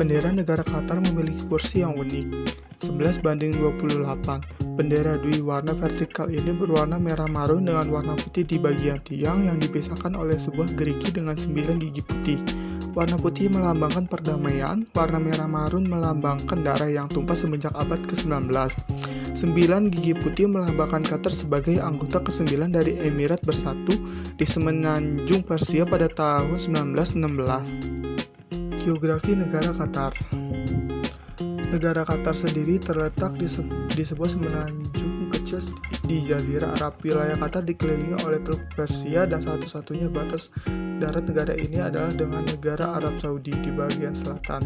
Bendera negara Qatar memiliki kursi yang unik, 11:28. Bendera Dwi warna vertikal ini berwarna merah marun dengan warna putih di bagian tiang yang dipisahkan oleh sebuah gerigi dengan 9 gigi putih. Warna putih melambangkan perdamaian, warna merah marun melambangkan darah yang tumpah semenjak abad ke-19. 9 gigi putih melambangkan Qatar sebagai anggota ke-9 dari Emirat Bersatu di Semenanjung Persia pada tahun 1916. Geografi negara Qatar. Negara Qatar sendiri terletak di sebuah semenanjung kecil di Jazirah Arab. Wilayah Qatar dikelilingi oleh Teluk Persia dan satu-satunya batas darat negara ini adalah dengan negara Arab Saudi di bagian selatan.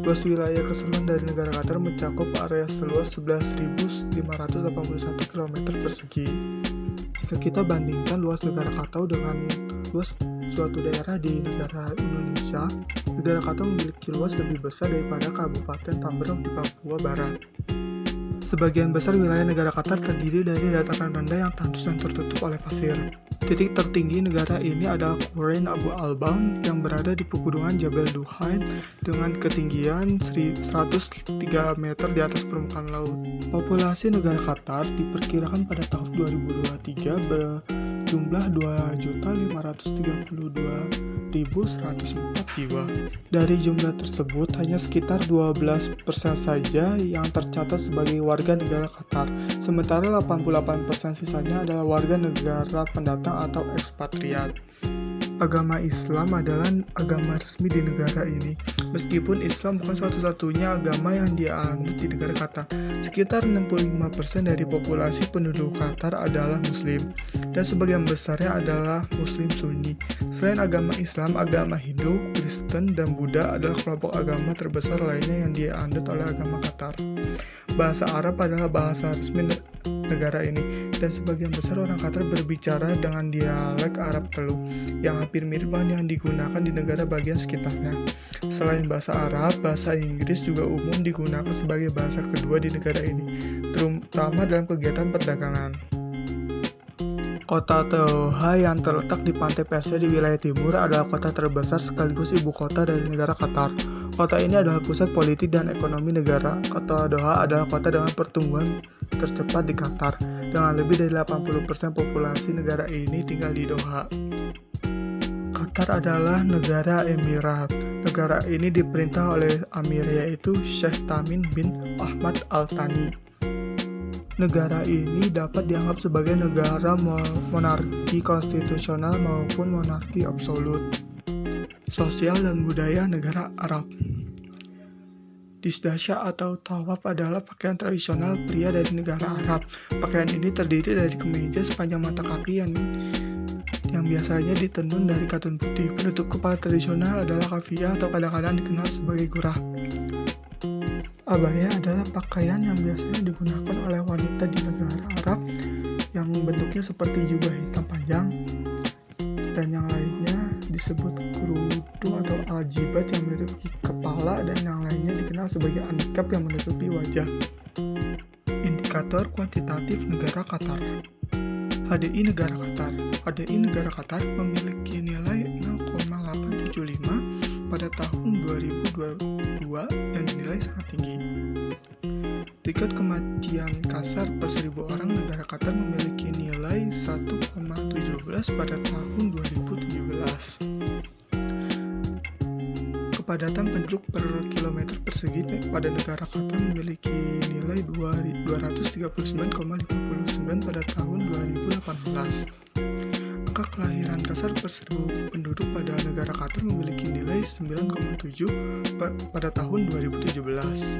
Luas wilayah keseluruhan dari negara Qatar mencakup area seluas 11.581 km persegi. Jika kita bandingkan luas negara Qatar dengan luas suatu daerah di negara Indonesia, negara Qatar memiliki luas lebih besar daripada Kabupaten Tambrauw di Papua Barat. Sebagian besar wilayah negara Qatar terdiri dari dataran rendah yang tandus dan tertutup oleh pasir. Titik tertinggi negara ini adalah Khuraiin Abu Albaun yang berada di pegunungan Jabal Duhain dengan ketinggian 103 meter di atas permukaan laut. Populasi negara Qatar diperkirakan pada tahun 2023 berjumlah 2.532.104 jiwa. Dari jumlah tersebut, hanya sekitar 12% saja yang tercatat sebagai warga negara Qatar, sementara 88% sisanya adalah warga negara pendatang atau ekspatriat. Agama Islam adalah agama resmi di negara ini. Meskipun Islam bukan satu-satunya agama yang dianut di negara Qatar, sekitar 65% dari populasi penduduk Qatar adalah Muslim, dan sebagian besarnya adalah Muslim Sunni. Selain agama Islam, agama Hindu, Kristen, dan Buddha adalah kelompok agama terbesar lainnya yang dianut oleh agama Qatar. Bahasa Arab adalah bahasa resmi negara ini, dan sebagian besar orang Qatar berbicara dengan dialek Arab Teluk yang hampir mirip dengan yang digunakan di negara bagian sekitarnya. Selain bahasa Arab, bahasa Inggris juga umum digunakan sebagai bahasa kedua di negara ini, terutama dalam kegiatan perdagangan. Kota Doha yang terletak di pantai Persia di wilayah timur adalah kota terbesar sekaligus ibu kota dari negara Qatar. Kota ini adalah pusat politik dan ekonomi negara. Kota Doha adalah kota dengan pertumbuhan tercepat di Qatar, dengan lebih dari 80% populasi negara ini tinggal di Doha. Qatar adalah negara Emirat. Negara ini diperintah oleh Amir, yaitu Sheikh Tamim bin Ahmad Al Thani. Negara ini dapat dianggap sebagai negara monarki konstitusional maupun monarki absolut. Sosial dan budaya negara Arab. Disdasya atau tawaf adalah pakaian tradisional pria dari negara Arab. Pakaian ini terdiri dari kemeja sepanjang mata kaki yang biasanya ditenun dari katun putih. Penutup kepala tradisional adalah kafiyah atau kadang-kadang dikenal sebagai gurah. Abaya adalah pakaian yang biasanya digunakan oleh wanita di negara Arab yang bentuknya seperti jubah hitam panjang, dan yang lainnya disebut kerudung atau aljibat yang menutupi kepala, dan yang lainnya dikenal sebagai anikab yang menutupi wajah. Indikator kuantitatif negara Qatar. HDI negara Qatar. HDI negara Qatar memiliki nilai 0,875 pada tahun 2022 dan dinilai sangat tinggi. Tingkat kematian kasar per 1.000 orang negara Qatar memiliki nilai 1,17 pada tahun 2017. Kepadatan penduduk per kilometer persegi pada negara Qatar memiliki nilai 239,59 pada tahun 2018. Angka kelahiran kasar per 1.000 penduduk pada negara Qatar memiliki nilai 9,7 pada tahun 2017.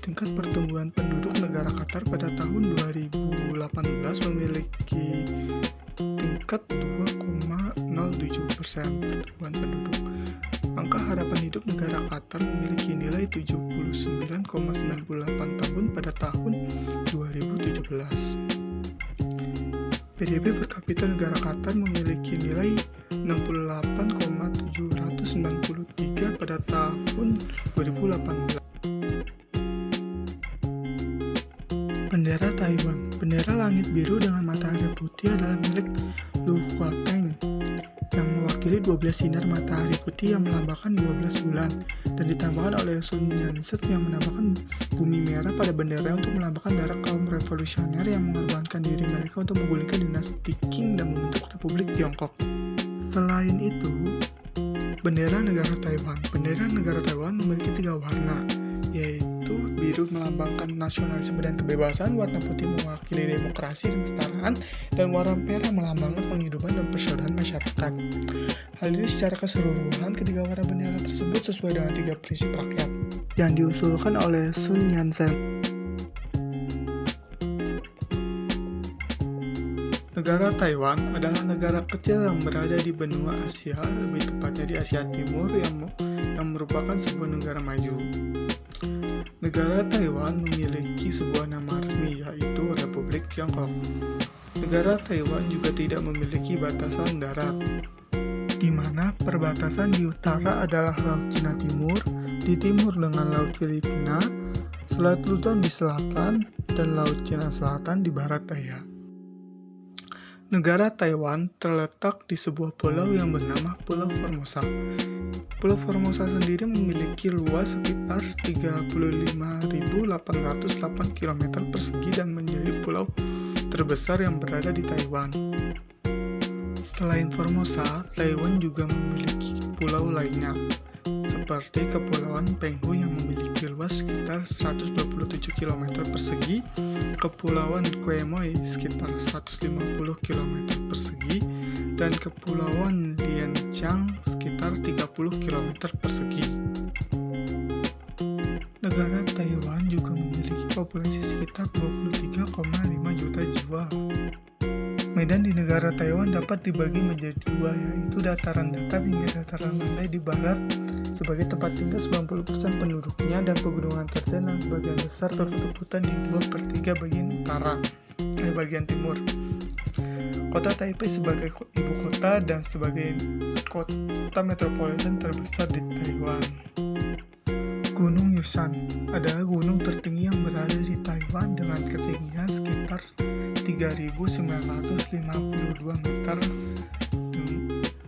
Tingkat pertumbuhan penduduk negara Qatar pada tahun 2018 memiliki tingkat 2,07% pertumbuhan penduduk. Angka harapan hidup negara Qatar memiliki nilai 79,98 tahun pada tahun 2017. PDB per kapita negara Qatar memiliki nilai 68,793 pada tahun 2018. Bendera Taiwan. Bendera langit biru dengan matahari putih adalah milik Lu Kuoteng yang mewakili mewakili 12 sinar matahari putih yang melambangkan 12 bulan, dan ditambahkan oleh Sun Yat-sen yang menambahkan bumi merah pada bendera untuk melambangkan darah kaum revolusioner yang mengorbankan diri mereka untuk menggulingkan dinasti Qing dan membentuk Republik Tiongkok. Selain itu, bendera negara Taiwan. Bendera negara Taiwan memiliki 3 warna, yaitu biru melambangkan nasionalisme dan kebebasan, warna putih mewakili demokrasi dan kesetaraan, dan warna merah melambangkan penghidupan dan persaudaraan masyarakat. Hal ini secara keseluruhan, ketiga warna bendera tersebut sesuai dengan 3 prinsip rakyat yang diusulkan oleh Sun Yat-sen. Negara Taiwan adalah negara kecil yang berada di benua Asia, lebih tepatnya di Asia Timur yang merupakan sebuah negara maju. Negara Taiwan memiliki sebuah nama resmi, yaitu Republik Tiongkok. Negara Taiwan juga tidak memiliki batasan darat, di mana perbatasan di utara adalah Laut Cina Timur, di timur dengan Laut Filipina, Selat Luzon di selatan, dan Laut Cina Selatan di barat daya. Negara Taiwan terletak di sebuah pulau yang bernama Pulau Formosa. Pulau Formosa sendiri memiliki luas sekitar 35.808 km persegi dan menjadi pulau terbesar yang berada di Taiwan. Selain Formosa, Taiwan juga memiliki pulau lainnya, seperti Kepulauan Penghu yang memiliki luas sekitar 127 km persegi, Kepulauan Quemoy sekitar 150 km persegi, dan Kepulauan Lianchang sekitar 30 km persegi. Negara Taiwan juga memiliki populasi sekitar 23,5 juta jiwa. Medan di negara Taiwan dapat dibagi menjadi 2, yaitu dataran datar hingga dataran landai di barat sebagai tempat tinggal 90% penduduknya, dan pegunungan terjal yang sebagian besar tertutup hutan di 2/3 bagian timur. Kota Taipei sebagai ibu kota dan sebagai kota metropolitan terbesar di Taiwan. Gunung Yushan adalah gunung tertinggi yang berada di Taiwan dengan ketinggian sekitar 3.952 meter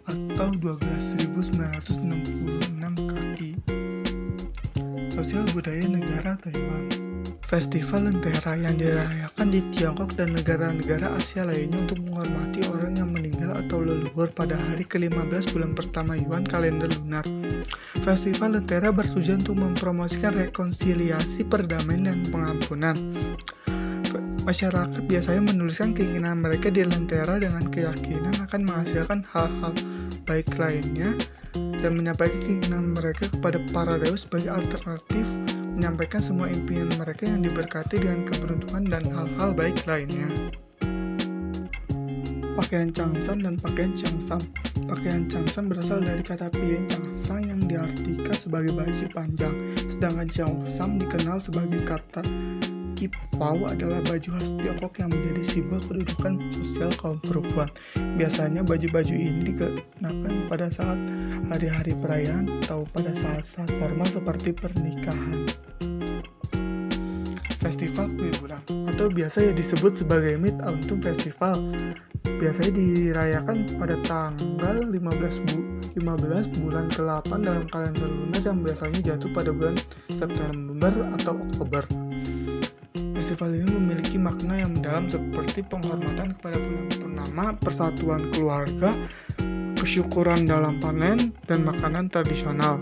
atau 12.966 kaki. Sosial budaya negara Taiwan. Festival Lentera yang dirayakan di Tiongkok dan negara-negara Asia lainnya untuk menghormati orang yang meninggal atau leluhur pada hari ke-15 bulan pertama Yuan kalender lunar. Festival Lentera bertujuan untuk mempromosikan rekonsiliasi, perdamaian, dan pengampunan. Masyarakat biasanya menuliskan keinginan mereka di Lentera dengan keyakinan akan menghasilkan hal-hal baik lainnya dan menyampaikan keinginan mereka kepada para dewa sebagai alternatif menyampaikan semua impian mereka yang diberkati dengan keberuntungan dan hal-hal baik lainnya. Pakaian Changsan dan pakaian Changsam. Pakaian Changsan berasal dari kata Pien Changsang yang diartikan sebagai baju panjang, sedangkan Changsam dikenal sebagai kata Kipau adalah baju khas Tiongkok yang menjadi simbol kedudukan sosial kaum perempuan. Biasanya baju-baju ini dikenakan pada saat hari-hari perayaan atau pada saat-saat formal seperti pernikahan. Festival Kue Bulan atau biasa disebut sebagai Mid-Autumn Festival biasanya dirayakan pada tanggal 15 bulan ke-8 dalam kalender lunar yang biasanya jatuh pada bulan September atau Oktober. Festival ini memiliki makna yang mendalam seperti penghormatan kepada bulan purnama, persatuan keluarga, kesyukuran dalam panen, dan makanan tradisional.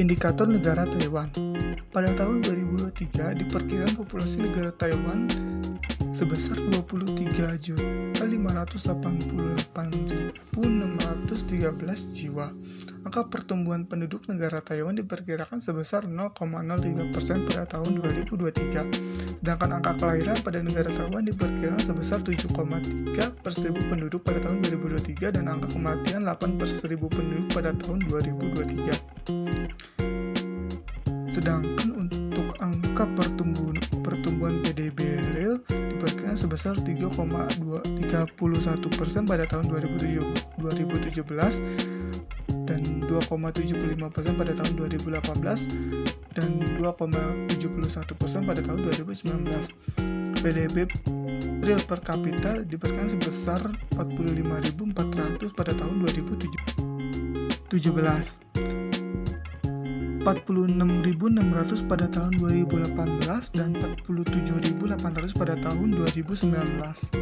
Indikator negara Taiwan. Pada tahun 2023, diperkirakan populasi negara Taiwan sebesar 23.588.613 jiwa. Angka pertumbuhan penduduk negara Taiwan diperkirakan sebesar 0,03% pada tahun 2023. Sedangkan angka kelahiran pada negara Taiwan diperkirakan sebesar 7,3 per 1000 penduduk pada tahun 2023 dan angka kematian 8 per 1000 penduduk pada tahun 2023. Sedangkan untuk angka pertumbuhan PDB real diperkirakan sebesar 3,31% pada tahun 2017 dan 2,75% pada tahun 2018 dan 2,71% pada tahun 2019. PDB real per kapita diperkirakan sebesar 45.400 pada tahun 2017, 46.600 pada tahun 2018, dan 47.800 pada tahun 2019.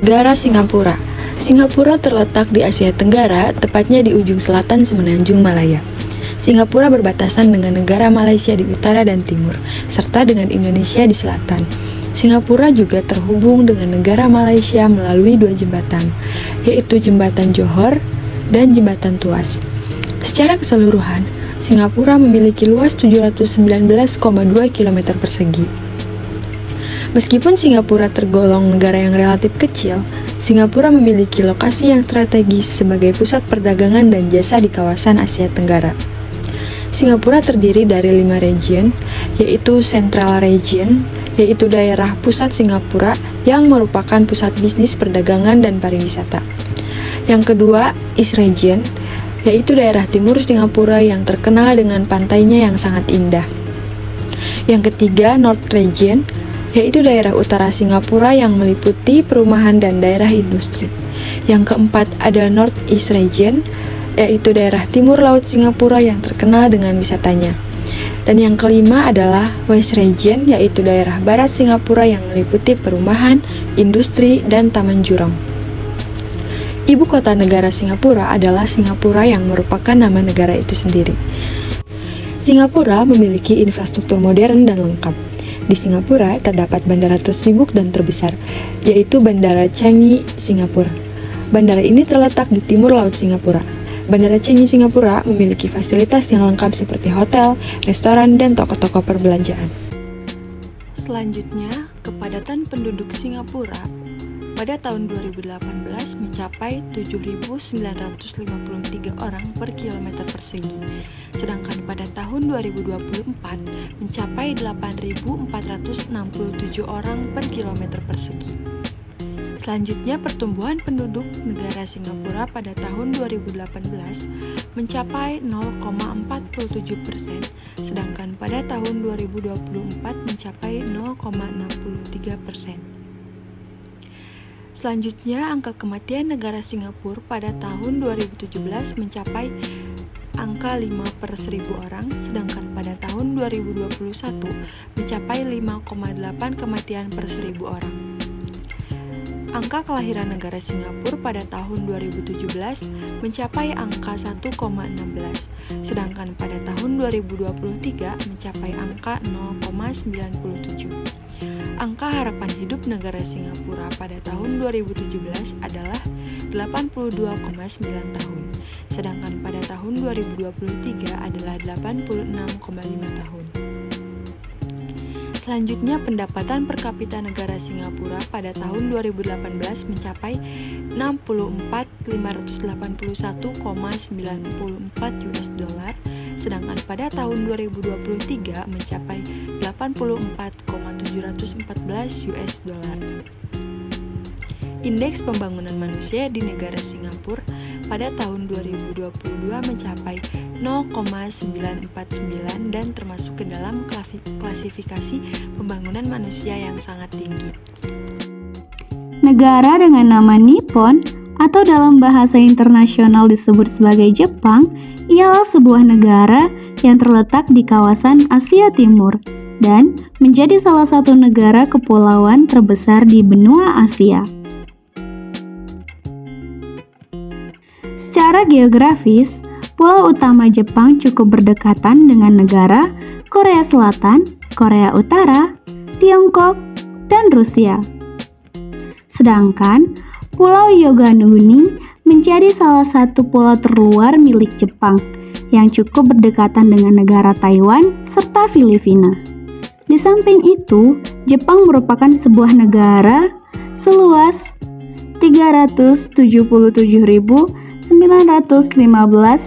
Negara Singapura. Singapura terletak di Asia Tenggara, tepatnya di ujung selatan Semenanjung Malaya. Singapura berbatasan dengan negara Malaysia di utara dan timur, serta dengan Indonesia di selatan. Singapura juga terhubung dengan negara Malaysia melalui 2 jembatan, yaitu Jembatan Johor dan Jembatan Tuas. Secara keseluruhan, Singapura memiliki luas 719,2 km persegi. Meskipun Singapura tergolong negara yang relatif kecil, Singapura memiliki lokasi yang strategis sebagai pusat perdagangan dan jasa di kawasan Asia Tenggara. Singapura terdiri dari 5 region, yaitu Central Region, yaitu daerah pusat Singapura yang merupakan pusat bisnis perdagangan dan pariwisata. Yang kedua, East Region, yaitu daerah timur Singapura yang terkenal dengan pantainya yang sangat indah. Yang ketiga, North Region, yaitu daerah utara Singapura yang meliputi perumahan dan daerah industri. Yang keempat, ada North East Region, yaitu daerah timur laut Singapura yang terkenal dengan wisatanya. Dan yang kelima adalah West Region, yaitu daerah barat Singapura yang meliputi perumahan, industri, dan taman jurong. Ibu kota negara Singapura adalah Singapura yang merupakan nama negara itu sendiri. Singapura memiliki infrastruktur modern dan lengkap. Di Singapura terdapat bandara tersibuk dan terbesar, yaitu Bandara Changi, Singapura. Bandara ini terletak di timur laut Singapura. Bandara Changi, Singapura memiliki fasilitas yang lengkap seperti hotel, restoran, dan toko-toko perbelanjaan. Selanjutnya, kepadatan penduduk Singapura pada tahun 2018 mencapai 7.953 orang per kilometer persegi, sedangkan pada tahun 2024 mencapai 8.467 orang per kilometer persegi. Selanjutnya, pertumbuhan penduduk negara Singapura pada tahun 2018 mencapai 0,47%, sedangkan pada tahun 2024 mencapai 0,63%. Selanjutnya, angka kematian negara Singapura pada tahun 2017 mencapai angka 5 per 1000 orang, sedangkan pada tahun 2021 mencapai 5,8 kematian per 1000 orang. Angka kelahiran negara Singapura pada tahun 2017 mencapai angka 1,16, sedangkan pada tahun 2023 mencapai angka 0,97. Angka harapan hidup negara Singapura pada tahun 2017 adalah 82,9 tahun, sedangkan pada tahun 2023 adalah 86,5 tahun. Selanjutnya, pendapatan per kapita negara Singapura pada tahun 2018 mencapai 64.581,94 US dollar, sedangkan pada tahun 2023 mencapai 84,714 US dollar. Indeks pembangunan manusia di negara Singapura pada tahun 2022 mencapai 0,949 dan termasuk ke dalam klasifikasi pembangunan manusia yang sangat tinggi. Negara dengan nama Nippon atau dalam bahasa internasional disebut sebagai Jepang ialah sebuah negara yang terletak di kawasan Asia Timur dan menjadi salah satu negara kepulauan terbesar di benua Asia. Secara geografis, pulau utama Jepang cukup berdekatan dengan negara Korea Selatan, Korea Utara, Tiongkok, dan Rusia. Sedangkan Pulau Yoganuni menjadi salah satu pulau terluar milik Jepang yang cukup berdekatan dengan negara Taiwan serta Filipina. Di samping itu, Jepang merupakan sebuah negara seluas 377.915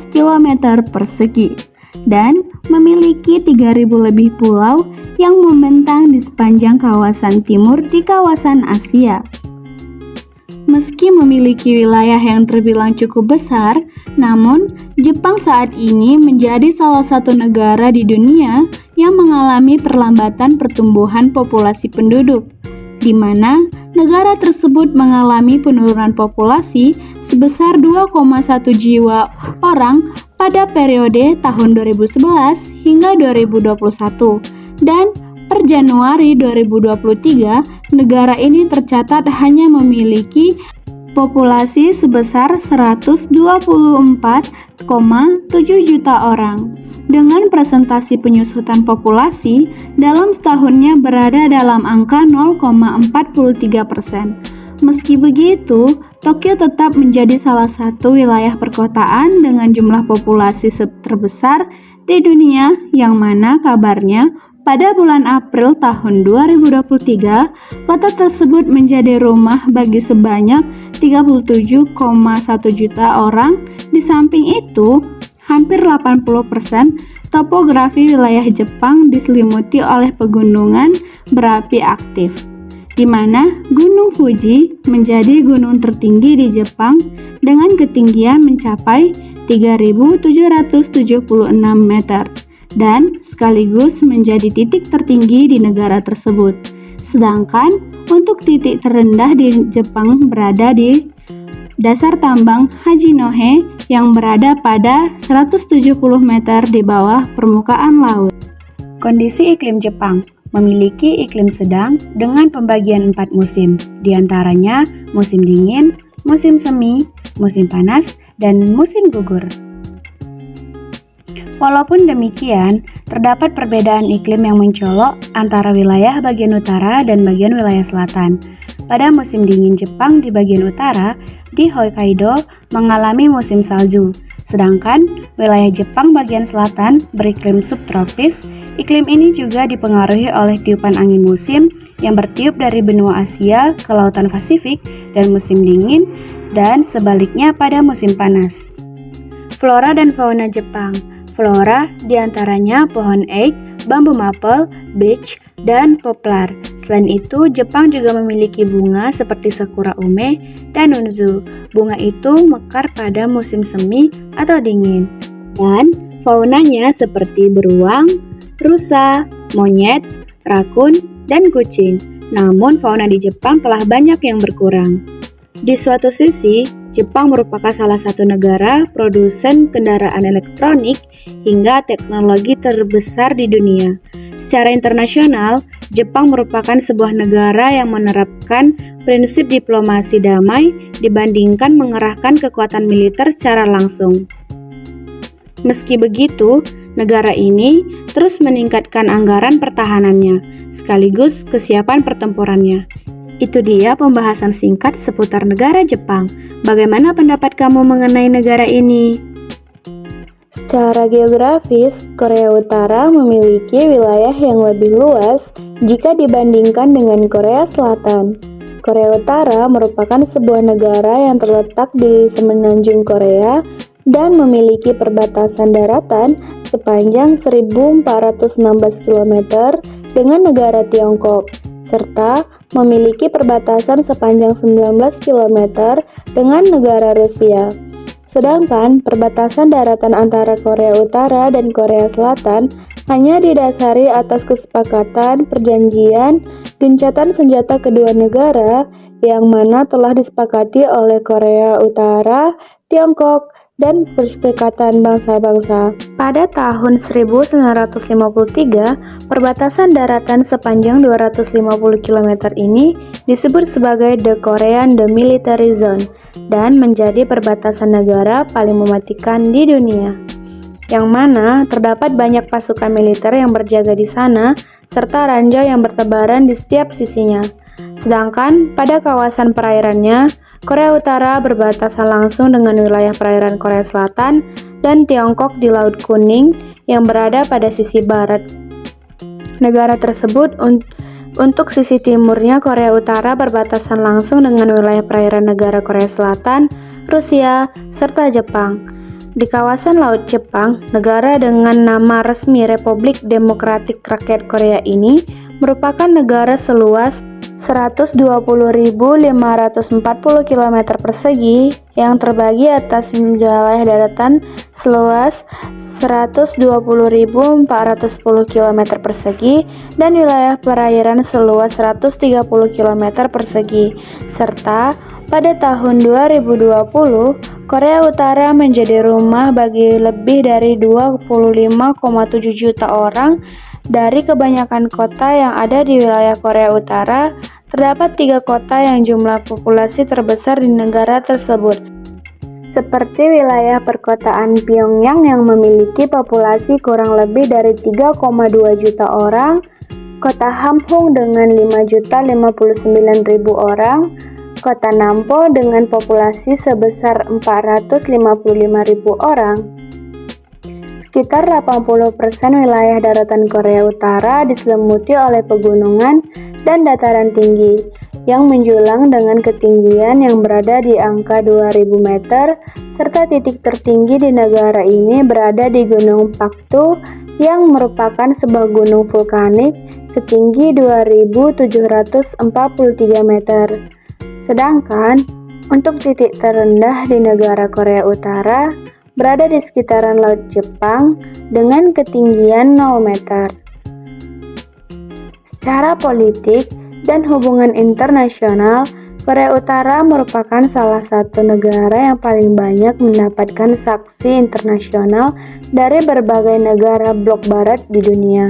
km persegi dan memiliki 3.000 lebih pulau yang membentang di sepanjang kawasan timur di kawasan Asia. Meski memiliki wilayah yang terbilang cukup besar, namun Jepang saat ini menjadi salah satu negara di dunia yang mengalami perlambatan pertumbuhan populasi penduduk. di mana negara tersebut mengalami penurunan populasi sebesar 2,1 jiwa orang pada periode tahun 2011 hingga 2021, dan per Januari 2023 negara ini tercatat hanya memiliki populasi sebesar 124,7 juta orang. Dengan presentasi penyusutan populasi dalam setahunnya berada dalam angka 0,43%. Meski begitu, Tokyo tetap menjadi salah satu wilayah perkotaan dengan jumlah populasi terbesar di dunia, yang mana kabarnya pada bulan April tahun 2023, kota tersebut menjadi rumah bagi sebanyak 37,1 juta orang. Di samping itu, hampir 80% topografi wilayah Jepang diselimuti oleh pegunungan berapi aktif, di mana Gunung Fuji menjadi gunung tertinggi di Jepang dengan ketinggian mencapai 3.776 meter dan sekaligus menjadi titik tertinggi di negara tersebut. Sedangkan untuk titik terendah di Jepang berada di dasar tambang Hachinohe yang berada pada 170 meter di bawah permukaan laut. Kondisi iklim Jepang memiliki iklim sedang dengan pembagian 4 musim, diantaranya musim dingin, musim semi, musim panas, dan musim gugur. Walaupun demikian, terdapat perbedaan iklim yang mencolok antara wilayah bagian utara dan bagian wilayah selatan. Pada musim dingin Jepang di bagian utara, di Hokkaido mengalami musim salju, sedangkan wilayah Jepang bagian selatan beriklim subtropis. Iklim ini juga dipengaruhi oleh tiupan angin musim yang bertiup dari benua Asia ke lautan Pasifik dan musim dingin, dan sebaliknya pada musim panas. Flora dan fauna Jepang. Flora diantaranya pohon eik, bambu maple, beech, dan poplar. Selain itu, Jepang juga memiliki bunga seperti sakura ume dan unzu. Bunga itu mekar pada musim semi atau dingin. Dan faunanya seperti beruang, rusa, monyet, rakun, dan kucing. Namun fauna di Jepang telah banyak yang berkurang. Di suatu sisi, Jepang merupakan salah satu negara produsen kendaraan elektronik hingga teknologi terbesar di dunia. Secara internasional, Jepang merupakan sebuah negara yang menerapkan prinsip diplomasi damai dibandingkan mengerahkan kekuatan militer secara langsung. Meski begitu, negara ini terus meningkatkan anggaran pertahanannya, sekaligus kesiapan pertempurannya. Itu dia pembahasan singkat seputar negara Jepang. Bagaimana pendapat kamu mengenai negara ini? Secara geografis, Korea Utara memiliki wilayah yang lebih luas jika dibandingkan dengan Korea Selatan. Korea Utara merupakan sebuah negara yang terletak di semenanjung Korea dan memiliki perbatasan daratan sepanjang 1.416 km dengan negara Tiongkok, serta memiliki perbatasan sepanjang 19 km dengan negara Rusia. Sedangkan perbatasan daratan antara Korea Utara dan Korea Selatan hanya didasari atas kesepakatan perjanjian gencatan senjata kedua negara yang mana telah disepakati oleh Korea Utara, Tiongkok, dan Perserikatan Bangsa-Bangsa. Pada tahun 1953, perbatasan daratan sepanjang 250 km ini disebut sebagai The Korean Demilitarized Zone dan menjadi perbatasan negara paling mematikan di dunia, yang mana terdapat banyak pasukan militer yang berjaga di sana serta ranjau yang bertebaran di setiap sisinya. Sedangkan pada kawasan perairannya, Korea Utara berbatasan langsung dengan wilayah perairan Korea Selatan dan Tiongkok di Laut Kuning yang berada pada sisi barat. Negara tersebut untuk sisi timurnya Korea Utara berbatasan langsung dengan wilayah perairan negara Korea Selatan, Rusia, serta Jepang. Di kawasan Laut Jepang, negara dengan nama resmi Republik Demokratik Rakyat Korea ini merupakan negara seluas 120.540 km persegi yang terbagi atas wilayah daratan seluas 120.410 km persegi dan wilayah perairan seluas 130 km persegi, serta pada tahun 2020, Korea Utara menjadi rumah bagi lebih dari 25,7 juta orang. Dari kebanyakan kota yang ada di wilayah Korea Utara, terdapat 3 kota yang jumlah populasi terbesar di negara tersebut, seperti wilayah perkotaan Pyongyang yang memiliki populasi kurang lebih dari 3,2 juta orang, kota Hamhung dengan 5.059.000 orang, kota Nampo dengan populasi sebesar 455.000 orang. Sekitar 80% wilayah daratan Korea Utara diselimuti oleh pegunungan dan dataran tinggi yang menjulang dengan ketinggian yang berada di angka 2000 meter, serta titik tertinggi di negara ini berada di Gunung Paktu yang merupakan sebuah gunung vulkanik setinggi 2743 meter. Sedangkan untuk titik terendah di negara Korea Utara berada di sekitaran Laut Jepang dengan ketinggian 0 meter. Secara politik dan hubungan internasional, Korea Utara merupakan salah satu negara yang paling banyak mendapatkan sanksi internasional dari berbagai negara blok barat di dunia,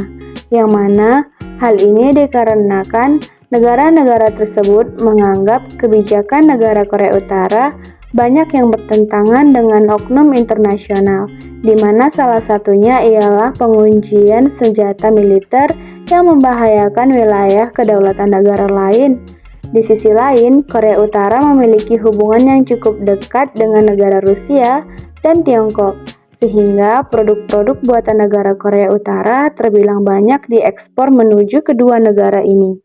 yang mana hal ini dikarenakan negara-negara tersebut menganggap kebijakan negara Korea Utara banyak yang bertentangan dengan oknum internasional, di mana salah satunya ialah penguncian senjata militer yang membahayakan wilayah kedaulatan negara lain. Di sisi lain, Korea Utara memiliki hubungan yang cukup dekat dengan negara Rusia dan Tiongkok, sehingga produk-produk buatan negara Korea Utara terbilang banyak diekspor menuju kedua negara ini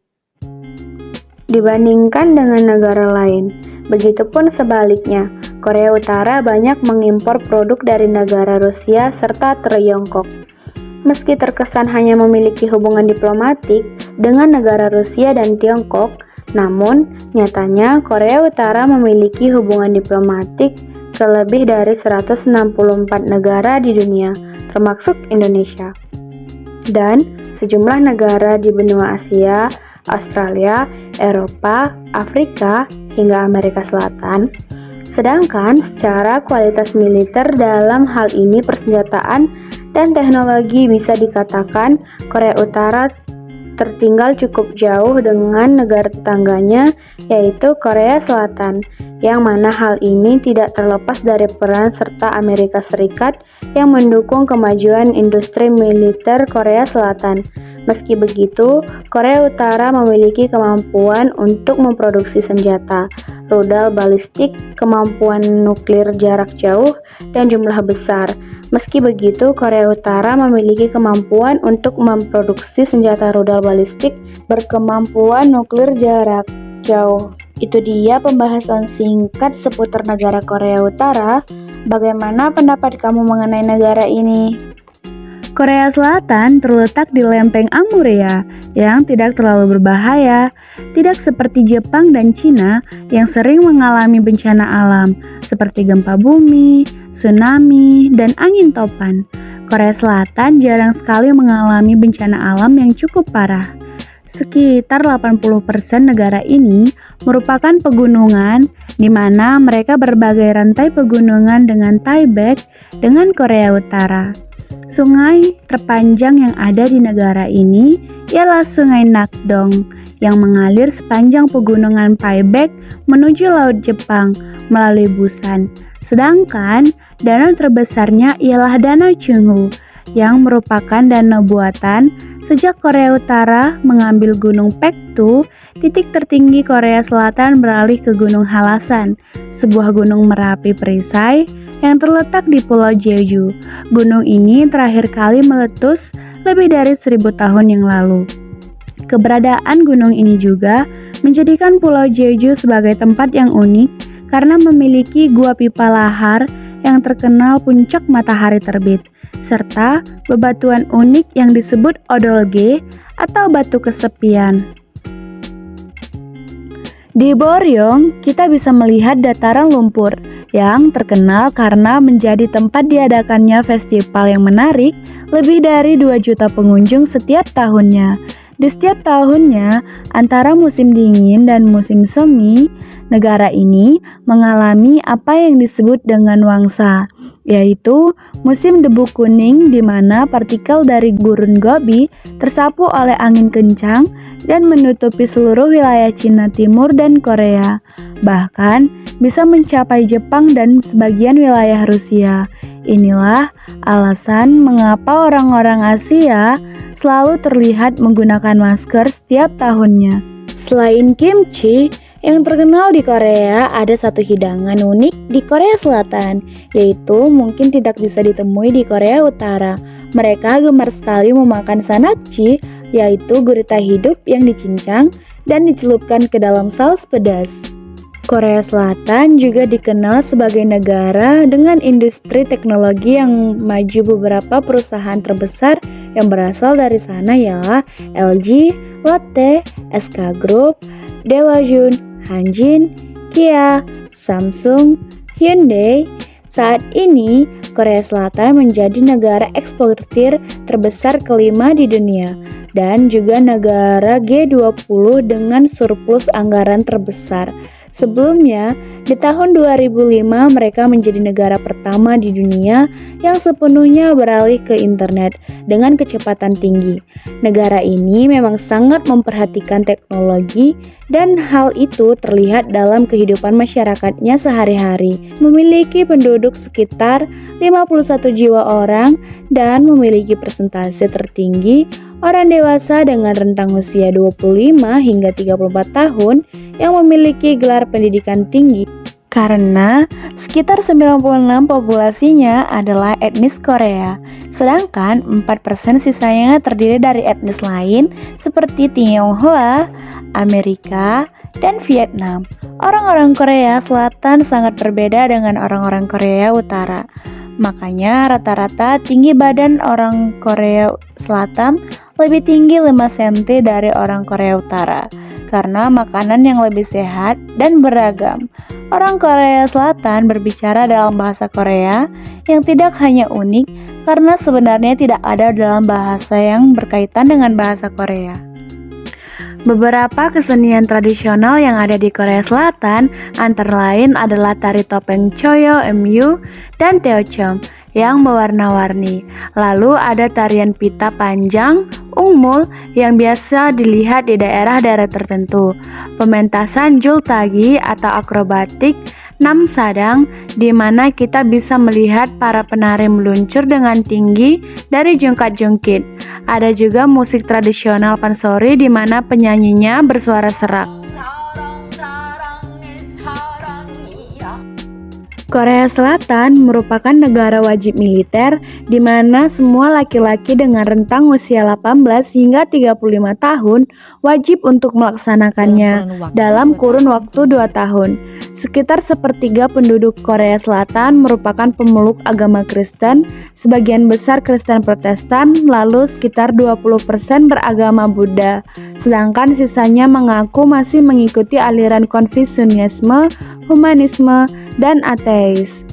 dibandingkan dengan negara lain. Begitupun sebaliknya, Korea Utara banyak mengimpor produk dari negara Rusia serta Tiongkok. Meski terkesan hanya memiliki hubungan diplomatik dengan negara Rusia dan Tiongkok, namun nyatanya Korea Utara memiliki hubungan diplomatik ke lebih dari 164 negara di dunia, termasuk Indonesia, dan sejumlah negara di benua Asia, Australia, Eropa, Afrika, hingga Amerika Selatan. Sedangkan secara kualitas militer dalam hal ini persenjataan dan teknologi bisa dikatakan Korea Utara tertinggal cukup jauh dengan negara tetangganya, yaitu Korea Selatan, yang mana hal ini tidak terlepas dari peran serta Amerika Serikat yang mendukung kemajuan industri militer Korea Selatan. Meski begitu, Korea Utara memiliki kemampuan untuk memproduksi senjata, rudal balistik, kemampuan nuklir jarak jauh, dan jumlah besar. Meski begitu, Korea Utara memiliki kemampuan untuk memproduksi senjata rudal balistik berkemampuan nuklir jarak jauh. Itu dia pembahasan singkat seputar negara Korea Utara. Bagaimana pendapat kamu mengenai negara ini? Korea Selatan terletak di lempeng Amurea yang tidak terlalu berbahaya, tidak seperti Jepang dan Cina yang sering mengalami bencana alam seperti gempa bumi, tsunami, dan angin topan. Korea Selatan jarang sekali mengalami bencana alam yang cukup parah. Sekitar 80% negara ini merupakan pegunungan, di mana mereka berbagai rantai pegunungan dengan tiebreak dengan Korea Utara. Sungai terpanjang yang ada di negara ini ialah Sungai Nakdong yang mengalir sepanjang pegunungan Taebaek menuju Laut Jepang melalui Busan. Sedangkan danau terbesarnya ialah Danau Chunghu yang merupakan danau buatan sejak Korea Utara mengambil Gunung Paektu. Titik tertinggi Korea Selatan beralih ke Gunung Halasan, sebuah gunung merapi perisai yang terletak di Pulau Jeju. Gunung ini terakhir kali meletus lebih dari 1000 tahun yang lalu. Keberadaan gunung ini juga menjadikan Pulau Jeju sebagai tempat yang unik karena memiliki gua pipa lahar yang terkenal puncak matahari terbit, serta bebatuan unik yang disebut odolge atau batu kesepian. Di Boryong, kita bisa melihat dataran lumpur yang terkenal karena menjadi tempat diadakannya festival yang menarik lebih dari 2 juta pengunjung setiap tahunnya. Di setiap tahunnya, antara musim dingin dan musim semi, negara ini mengalami apa yang disebut dengan wangsa, yaitu musim debu kuning di mana partikel dari gurun Gobi tersapu oleh angin kencang dan menutupi seluruh wilayah Cina Timur dan Korea, bahkan bisa mencapai Jepang dan sebagian wilayah Rusia. Inilah alasan mengapa orang-orang Asia selalu terlihat menggunakan masker setiap tahunnya. Selain kimchi, yang terkenal di Korea, ada satu hidangan unik di Korea Selatan, yaitu mungkin tidak bisa ditemui di Korea Utara. Mereka gemar sekali memakan sanakji, yaitu gurita hidup yang dicincang dan dicelupkan ke dalam saus pedas. Korea Selatan juga dikenal sebagai negara dengan industri teknologi yang maju. Beberapa perusahaan terbesar yang berasal dari sana ialah LG, Lotte, SK Group, Daewoo, Hanjin, Kia, Samsung, Hyundai. Saat ini, Korea Selatan menjadi negara eksportir terbesar kelima di dunia dan juga negara G20 dengan surplus anggaran terbesar. Sebelumnya, di tahun 2005 mereka menjadi negara pertama di dunia yang sepenuhnya beralih ke internet dengan kecepatan tinggi. Negara ini memang sangat memperhatikan teknologi dan hal itu terlihat dalam kehidupan masyarakatnya sehari-hari. Memiliki penduduk sekitar 51 jiwa orang dan memiliki persentase tertinggi orang dewasa dengan rentang usia 25 hingga 34 tahun yang memiliki gelar pendidikan tinggi karena sekitar 96% populasinya adalah etnis Korea, sedangkan 4% sisanya terdiri dari etnis lain seperti Tionghoa, Amerika, dan Vietnam. Orang-orang Korea Selatan sangat berbeda dengan orang-orang Korea Utara. Makanya rata-rata tinggi badan orang Korea Selatan lebih tinggi 5 cm dari orang Korea Utara karena makanan yang lebih sehat dan beragam. Orang Korea Selatan berbicara dalam bahasa Korea yang tidak hanya unik karena sebenarnya tidak ada dalam bahasa yang berkaitan dengan bahasa Korea. Beberapa kesenian tradisional yang ada di Korea Selatan antara lain adalah tari topeng Choyo MU dan Teocheom yang berwarna-warni. Lalu ada tarian pita panjang Ungmul yang biasa dilihat di daerah-daerah tertentu. Pementasan Jultagi atau akrobatik Namsadang di mana kita bisa melihat para penari meluncur dengan tinggi dari jungkat-jungkit. Ada juga musik tradisional pansori di mana penyanyinya bersuara serak. Korea Selatan merupakan negara wajib militer di mana semua laki-laki dengan rentang usia 18 hingga 35 tahun wajib untuk melaksanakannya dalam kurun waktu 2 tahun. Sekitar sepertiga penduduk Korea Selatan merupakan pemeluk agama Kristen, sebagian besar Kristen Protestan, lalu sekitar 20% beragama Buddha, sedangkan sisanya mengaku masih mengikuti aliran Konfusianisme, humanisme, dan ateis.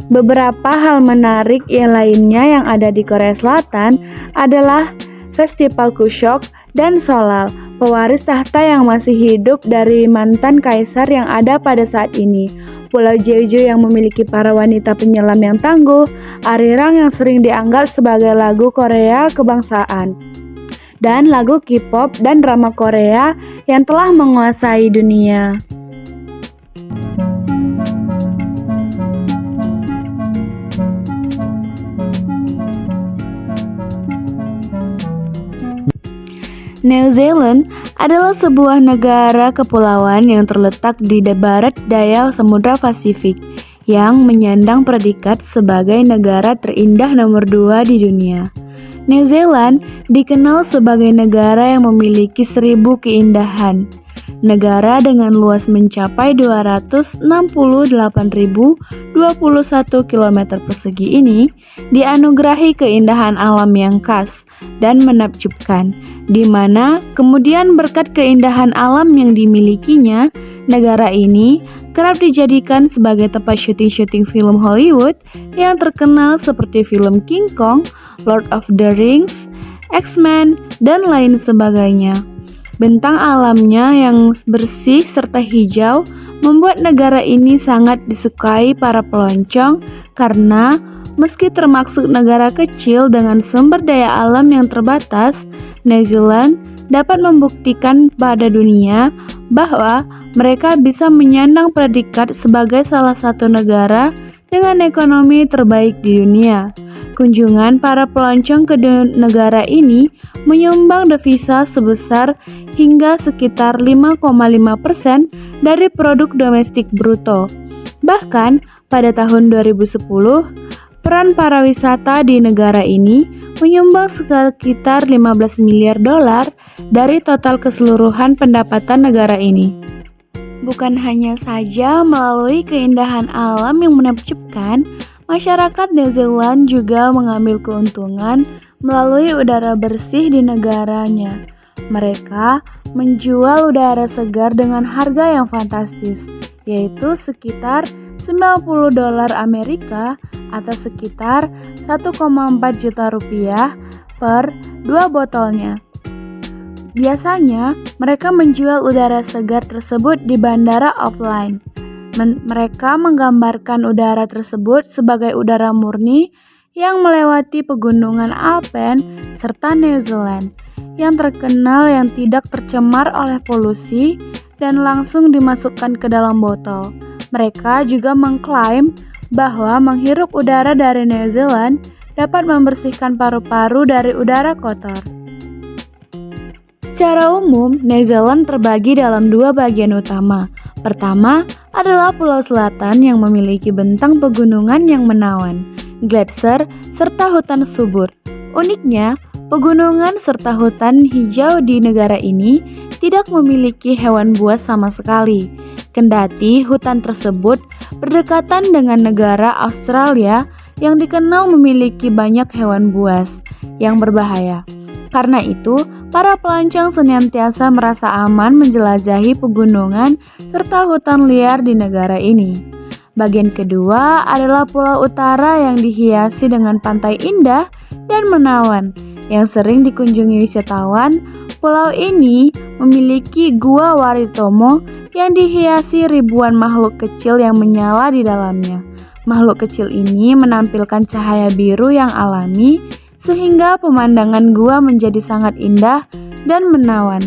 Beberapa hal menarik yang lainnya yang ada di Korea Selatan adalah Festival Kushok dan Solal, pewaris tahta yang masih hidup dari mantan kaisar yang ada pada saat ini. Pulau Jeju yang memiliki para wanita penyelam yang tangguh, Arirang yang sering dianggap sebagai lagu Korea kebangsaan, dan lagu K-pop dan drama Korea yang telah menguasai dunia. New Zealand adalah sebuah negara kepulauan yang terletak di barat daya Samudra Pasifik yang menyandang predikat sebagai negara terindah nomor 2 di dunia. New Zealand dikenal sebagai negara yang memiliki 1000 keindahan. negara dengan luas mencapai 268.021 km persegi ini dianugerahi keindahan alam yang khas dan menakjubkan, di mana kemudian berkat keindahan alam yang dimilikinya, negara ini kerap dijadikan sebagai tempat syuting-syuting film Hollywood yang terkenal seperti film King Kong, Lord of the Rings, X-Men, dan lain sebagainya. Bentang alamnya yang bersih serta hijau membuat negara ini sangat disukai para pelancong karena meski termasuk negara kecil dengan sumber daya alam yang terbatas, New Zealand dapat membuktikan pada dunia bahwa mereka bisa menyandang predikat sebagai salah satu negara dengan ekonomi terbaik di dunia. Kunjungan para pelancong ke negara ini menyumbang devisa sebesar hingga sekitar 5,5% dari produk domestik bruto. Bahkan pada tahun 2010, peran pariwisata di negara ini menyumbang sekitar 15 miliar dolar dari total keseluruhan pendapatan negara ini. Bukan hanya saja melalui keindahan alam yang menakjubkan, masyarakat New Zealand juga mengambil keuntungan melalui udara bersih di negaranya. Mereka menjual udara segar dengan harga yang fantastis, yaitu sekitar 90 dolar Amerika atau sekitar 1,4 juta rupiah per 2 botolnya. Biasanya, mereka menjual udara segar tersebut di bandara offline. Mereka menggambarkan udara tersebut sebagai udara murni yang melewati pegunungan Alpen serta New Zealand yang terkenal yang tidak tercemar oleh polusi dan langsung dimasukkan ke dalam botol. Mereka juga mengklaim bahwa menghirup udara dari New Zealand dapat membersihkan paru-paru dari udara kotor. Secara umum, New Zealand terbagi dalam 2 bagian utama. Pertama adalah Pulau Selatan yang memiliki bentang pegunungan yang menawan, gletser, serta hutan subur. Uniknya, pegunungan serta hutan hijau di negara ini tidak memiliki hewan buas sama sekali. Kendati hutan tersebut berdekatan dengan negara Australia yang dikenal memiliki banyak hewan buas yang berbahaya. Karena itu, para pelancong senantiasa merasa aman menjelajahi pegunungan serta hutan liar di negara ini. Bagian kedua adalah Pulau Utara yang dihiasi dengan pantai indah dan menawan yang sering dikunjungi wisatawan. Pulau ini memiliki Gua Waritomo yang dihiasi ribuan makhluk kecil yang menyala di dalamnya. Makhluk kecil ini menampilkan cahaya biru yang alami sehingga pemandangan gua menjadi sangat indah dan menawan,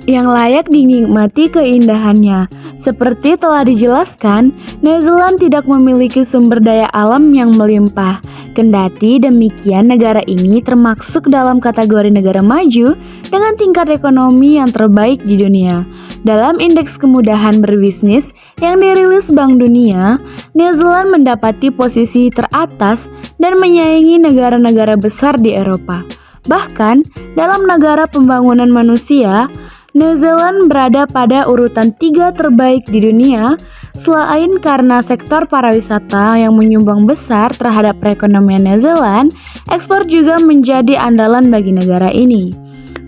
yang layak dinikmati keindahannya. Seperti telah dijelaskan, New Zealand tidak memiliki sumber daya alam yang melimpah. Kendati demikian, negara ini termasuk dalam kategori negara maju dengan tingkat ekonomi yang terbaik di dunia. Dalam indeks kemudahan berbisnis yang dirilis Bank Dunia, New Zealand mendapati posisi teratas dan menyaingi negara-negara besar di Eropa. Bahkan, dalam negara pembangunan manusia, New Zealand berada pada urutan 3 terbaik di dunia. Selain karena sektor pariwisata yang menyumbang besar terhadap perekonomian New Zealand, ekspor juga menjadi andalan bagi negara ini.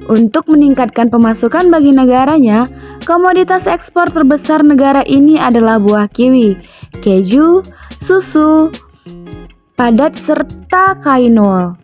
Untuk meningkatkan pemasukan bagi negaranya, komoditas ekspor terbesar negara ini adalah buah kiwi, keju, susu, padat, serta kain wol.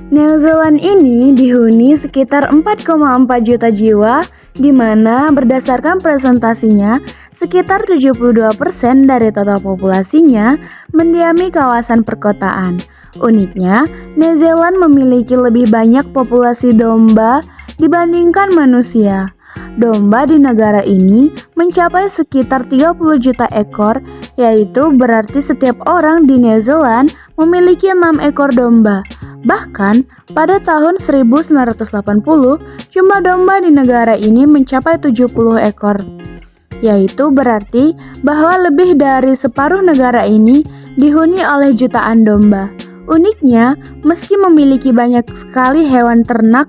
New Zealand ini dihuni sekitar 4,4 juta jiwa, di mana berdasarkan presentasinya, sekitar 72% dari total populasinya mendiami kawasan perkotaan. Uniknya, New Zealand memiliki lebih banyak populasi domba dibandingkan manusia. Domba di negara ini mencapai sekitar 30 juta ekor, yaitu berarti setiap orang di New Zealand memiliki 6 ekor domba. Bahkan, pada tahun 1980, jumlah domba di negara ini mencapai 70 ekor, yaitu berarti bahwa lebih dari separuh negara ini dihuni oleh jutaan domba. Uniknya, meski memiliki banyak sekali hewan ternak,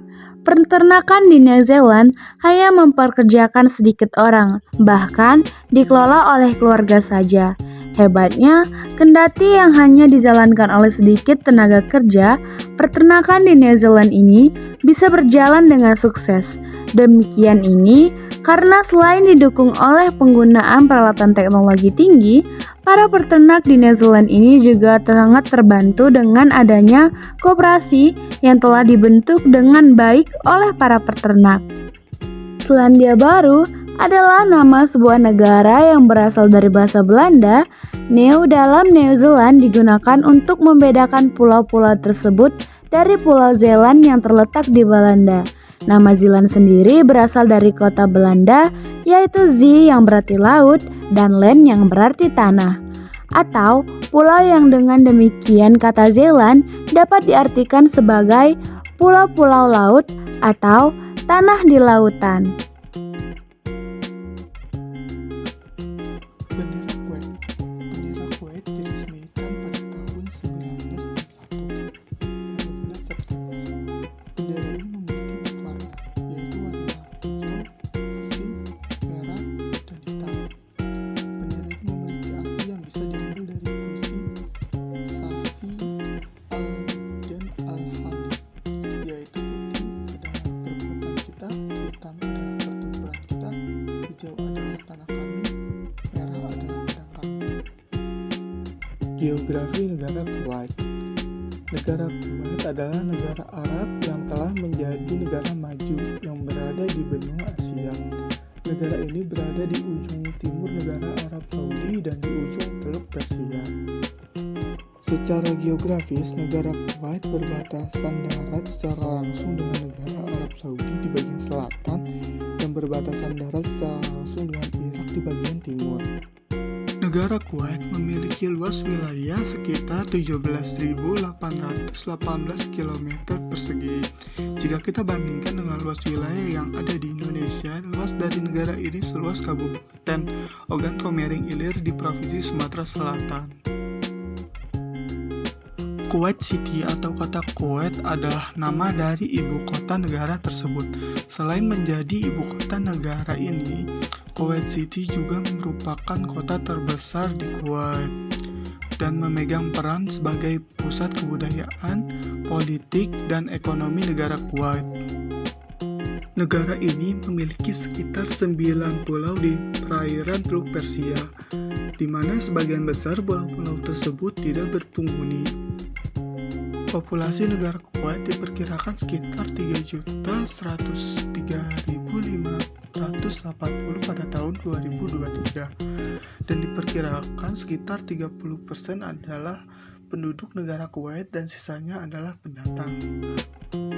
peternakan di New Zealand hanya mempekerjakan sedikit orang, bahkan dikelola oleh keluarga saja. Hebatnya, kendati yang hanya dijalankan oleh sedikit tenaga kerja, peternakan di New Zealand ini bisa berjalan dengan sukses. Demikian ini karena selain didukung oleh penggunaan peralatan teknologi tinggi, para peternak di New Zealand ini juga sangat terbantu dengan adanya koperasi yang telah dibentuk dengan baik oleh para peternak. Selandia Baru adalah nama sebuah negara yang berasal dari bahasa Belanda. New dalam New Zealand digunakan untuk membedakan pulau-pulau tersebut dari Pulau Zeeland yang terletak di Belanda. Nama Zeeland sendiri berasal dari kota Belanda, yaitu Zee yang berarti laut dan land yang berarti tanah. Atau pulau yang dengan demikian kata Zeeland dapat diartikan sebagai pulau-pulau laut atau tanah di lautan. Bendera Kuwait diresmikan pada tahun 1961 pada bulan September. Bendera ini memiliki 4 warna, yaitu warna hijau, putih, merah, dan hitam. Bendera ini memiliki arti yang bisa diambil dari puisi Safi al-Din al-Hadi, yaitu putih adalah perbuatan kita, hitam adalah pertempuran kita, hijau adalah tanah kami, merah adalah pedang kami. Geografi negara Kuwait. Negara Kuwait adalah negara Arab yang telah menjadi negara maju yang berada di benua Asia. Negara ini berada di ujung timur negara Arab Saudi dan di ujung Teluk Persia. Secara geografis, negara Kuwait berbatasan darat secara langsung dengan negara Arab Saudi di bagian selatan dan berbatasan darat secara langsung dengan Irak di bagian timur. Negara Kuwait memiliki luas wilayah sekitar 17.818 km persegi. Jika kita bandingkan dengan luas wilayah yang ada di Indonesia, luas dari negara ini seluas Kabupaten Ogan Komering Ilir di Provinsi Sumatera Selatan. Kuwait City atau kota Kuwait adalah nama dari ibu kota negara tersebut. Selain menjadi ibu kota negara ini, Kuwait City juga merupakan kota terbesar di Kuwait dan memegang peran sebagai pusat kebudayaan, politik, dan ekonomi negara Kuwait. Negara ini memiliki sekitar 9 pulau di perairan Teluk Persia, di mana sebagian besar pulau-pulau tersebut tidak berpenghuni. Populasi negara Kuwait diperkirakan sekitar 3.103.580 pada tahun 2023 dan diperkirakan sekitar 30% adalah penduduk negara Kuwait dan sisanya adalah pendatang.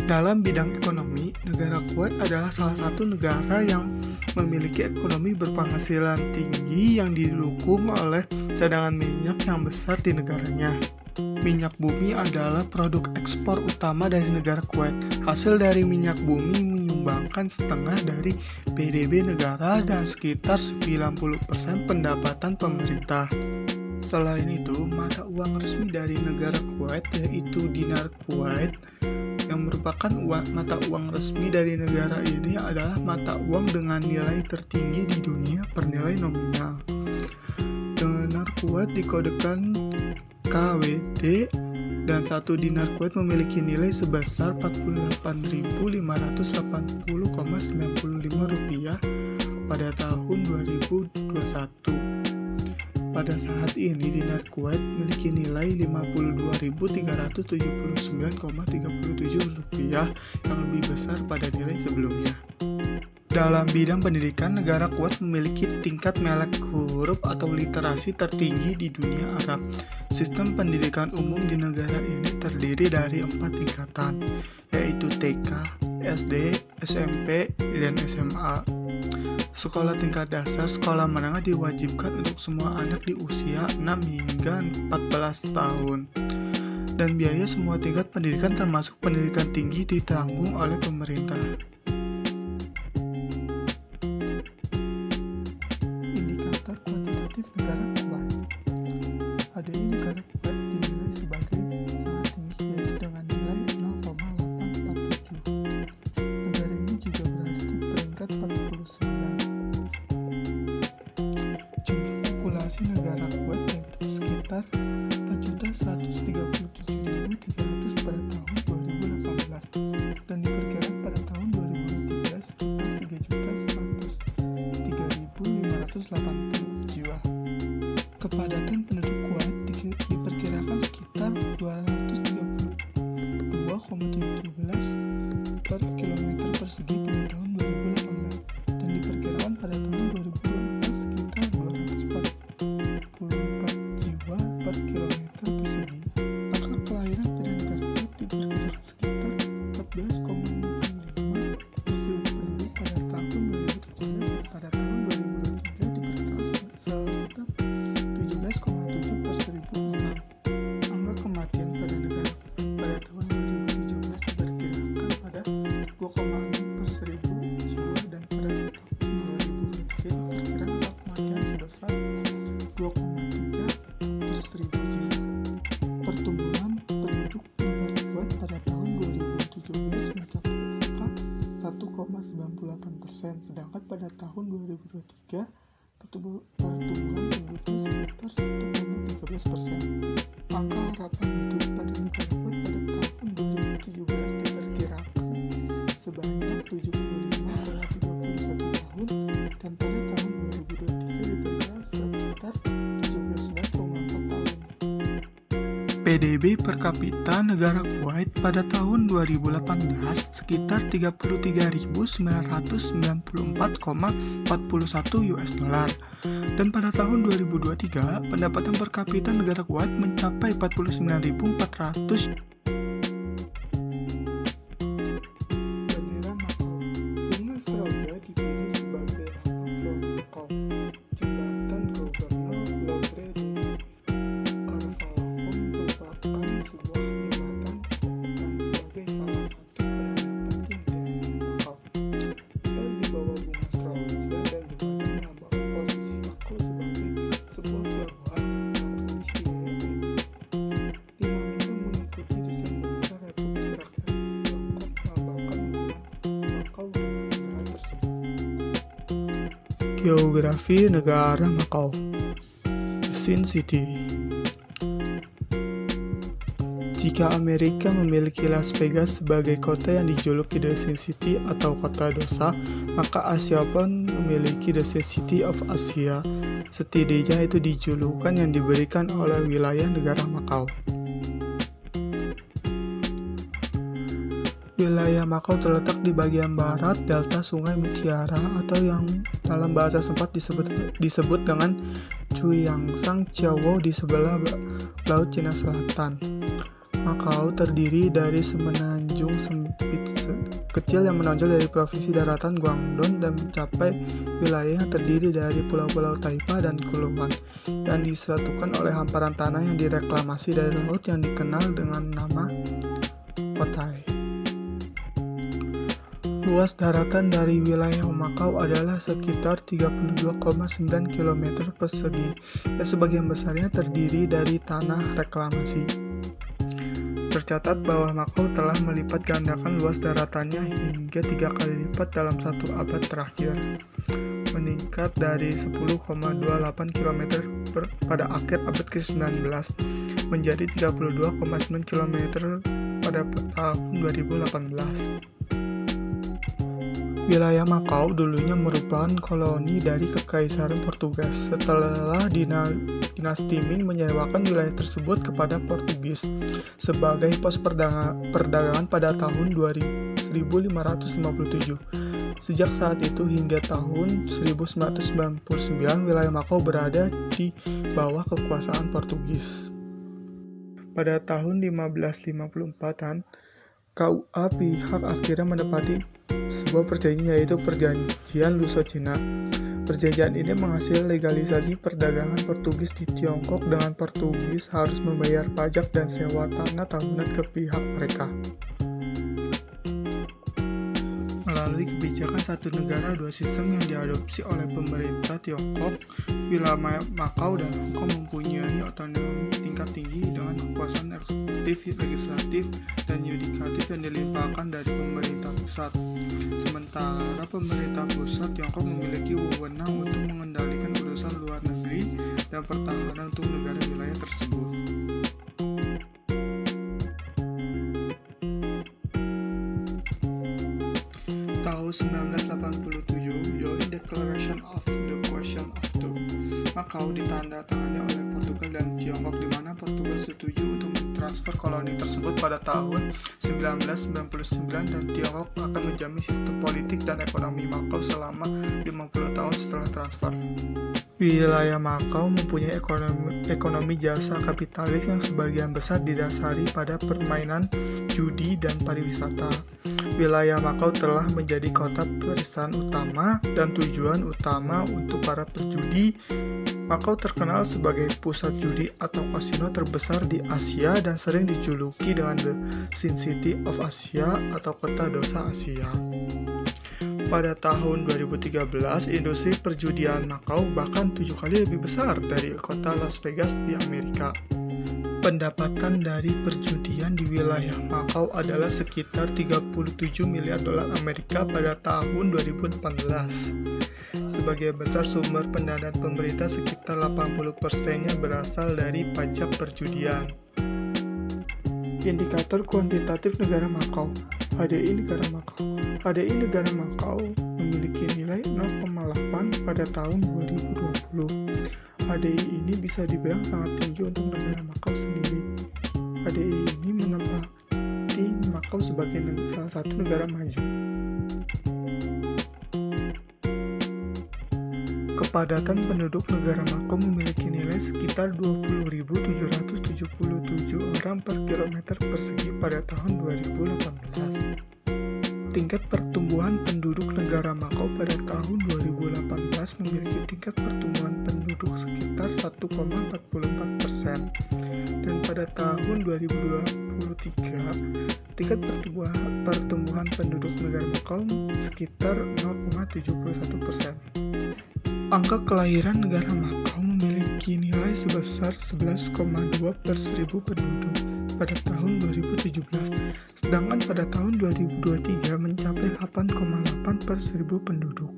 Dalam bidang ekonomi, negara Kuwait adalah salah satu negara yang memiliki ekonomi berpenghasilan tinggi yang didukung oleh cadangan minyak yang besar di negaranya. Minyak bumi adalah produk ekspor utama dari negara Kuwait. Hasil dari minyak bumi menyumbangkan setengah dari PDB negara dan sekitar 90% pendapatan pemerintah. Selain itu, mata uang resmi dari negara Kuwait yaitu dinar Kuwait yang merupakan mata uang resmi dari negara ini adalah mata uang dengan nilai tertinggi di dunia per nilai nominal. Dinar Kuwait dikodekan KWD dan satu dinar Kuwait memiliki nilai sebesar 48.580,95 rupiah pada tahun 2021. Pada saat ini dinar Kuwait memiliki nilai 52.379,37 rupiah yang lebih besar pada nilai sebelumnya. Dalam bidang pendidikan, negara Kuwait memiliki tingkat melek huruf atau literasi tertinggi di dunia Arab. Sistem pendidikan umum di negara ini terdiri dari 4 tingkatan, yaitu TK, SD, SMP, dan SMA. Sekolah tingkat dasar, sekolah menengah diwajibkan untuk semua anak di usia 6 hingga 14 tahun. Dan biaya semua tingkat pendidikan termasuk pendidikan tinggi ditanggung oleh pemerintah. Indikator kuantitatif negara Kuwait. HDI negara Kuwait dinilai sebagai sangat tinggi yaitu dengan nilai 0,847. negara Kuwait yaitu sekitar 4.137.300 pada tahun 2018 dan diperkirakan pada tahun 2023 sekitar 3.103.580 jiwa. Kepadatan penduduk Kuwait diperkirakan sekitar 232,17 per kilometer persegi pada tahun 2018 dan diperkirakan pada tahun 2024 sekitar 244 jiwa per kilometer persegi. Angka kelahiran pada negara Kuwait diperkirakan sekitar 14,65 per seribu penduduk pada tahun 2017 dan pada tahun 2023 diperkirakan sekitar 17,7 per seribu orang. Angka kematian pada negara pada tahun 2017 diperkirakan pada 2,6 per seribu jiwa dan pada tahun 2023 diperkirakan angka kematian sebesar 2,3 per seribu jiwa. Pertumbuhan penduduk negara Kuwait pada tahun 2017 mencapai angka 1,98%, sedangkan pada tahun 2023 pertumbuhan penduduknya sekitar 1,13%. Angka harapan hidup pada negara Kuwait pada tahun 2017 diperkirakan sebanyak 75,31 tahun dan pada tahun 2023 diperkirakan sekitar 79,4 tahun. PDB per kapita negara Kuwait pada tahun 2018 sekitar 33.994,41 US dollar dan pada tahun 2023 pendapatan per kapita negara Kuwait mencapai 49.400. Bendera Makau. Bunga seroja dipilih sebagai lambang Makau. Jembatan Gouverneur Logre de Carvalhom merupakan sebuah jembatan dan sebagai salah satu penanda penting dari Makau. Dia di bawah bunga seroja dan jembatan melambangkan posisi Makau sebagai sebuah pelabuhan kunci wilayah ini. 5 bintang mengikuti desain bendera Republik Rakyat Tiongkok melambangkan hubungan Makau dengan negara tersebut. Geografi negara Makau. Sin City. Jika Amerika memiliki Las Vegas sebagai kota yang dijuluki The Sin City atau kota dosa, maka Asia pun memiliki The Sin City of Asia. Setidaknya itu dijulukan yang diberikan oleh wilayah negara Makau. Wilayah Makau terletak di bagian barat delta Sungai Mutiara atau yang dalam bahasa setempat disebut dengan Cuyangsang Ciao di sebelah Laut Cina Selatan. Makau terdiri dari semenanjung sempit kecil yang menonjol dari provinsi daratan Guangdong dan mencapai wilayah yang terdiri dari pulau-pulau Taipa dan Kuluan yang disatukan oleh hamparan tanah yang direklamasi dari laut yang dikenal dengan nama Kotai. Luas daratan dari wilayah Makau adalah sekitar 32,9 km persegi yang sebagian besarnya terdiri dari tanah reklamasi. Tercatat bahwa Makau telah melipat gandakan luas daratannya hingga 3 kali lipat dalam 1 abad terakhir, meningkat dari 10,28 km pada akhir abad ke-19 menjadi 32,9 km pada tahun 2018. Wilayah Makau dulunya merupakan koloni dari Kekaisaran Portugis. Setelah dinasti Ming menyewakan wilayah tersebut kepada Portugis sebagai pos perdagangan pada tahun 1557. Sejak saat itu hingga tahun 1999 wilayah Makau berada di bawah kekuasaan Portugis. Pada tahun 1554-an, KUA pihak akhirnya menepati sebuah perjanjian yaitu Perjanjian Luso-Cina. Perjanjian ini menghasilkan legalisasi perdagangan Portugis di Tiongkok dengan Portugis harus membayar pajak dan sewa tanah tahunan ke pihak mereka. Melalui kebijakan satu negara dua sistem yang diadopsi oleh pemerintah Tiongkok, wilayah Macau dan Hong Kong mempunyai otonomi tingkat tinggi dengan kekuasaan eksekutif, legislatif, dan yudikatif yang dilimpahkan dari pemerintah pusat. Sementara pemerintah pusat Tiongkok memiliki wewenang untuk mengendalikan urusan luar negeri dan pertahanan untuk negara wilayah tersebut. Tahun 1987, Joint Declaration of the Question of Two Macau ditandatangani oleh Portugal dan Tiongkok, di mana Portugal setuju untuk mentransfer koloni tersebut pada tahun 1999 dan Tiongkok akan menjamin sistem politik dan ekonomi Macau selama 50 tahun setelah transfer. Wilayah Macau mempunyai ekonomi jasa kapitalis yang sebagian besar didasari pada permainan judi dan pariwisata. Wilayah Macau telah menjadi kota peristahan utama dan tujuan utama untuk para pejudi. Macau terkenal sebagai pusat judi atau kasino terbesar di Asia dan sering dijuluki dengan The Sin City of Asia atau kota dosa Asia. Pada tahun 2013, industri perjudian Macau bahkan 7 kali lebih besar dari kota Las Vegas di Amerika. Pendapatan dari perjudian di wilayah Macau adalah sekitar 37 miliar dolar Amerika pada tahun 2018. Sebagian besar sumber pendanaan pemerintah sekitar 80%-nya berasal dari pajak perjudian. Indikator kuantitatif negara Macau. HDI negara Macau. HDI negara Macau memiliki nilai 0,8 pada tahun 2020. HDI ini bisa dibilang sangat tinggi untuk negara Macau sendiri. HDI ini menempati Macau sebagai salah satu negara maju. Kepadatan penduduk negara Macau memiliki nilai sekitar 20.777 orang per kilometer persegi pada tahun 2018. Tingkat pertumbuhan penduduk negara Macau pada tahun 2018 memiliki tingkat pertumbuhan penduduk sekitar 1,44%, dan pada tahun 2023 tingkat pertumbuhan penduduk negara Macau sekitar 0,71%. Angka kelahiran negara Macau memiliki nilai sebesar 11,2 per 1000 penduduk pada tahun 2017, sedangkan pada tahun 2023 mencapai 8,8 per 1000 penduduk.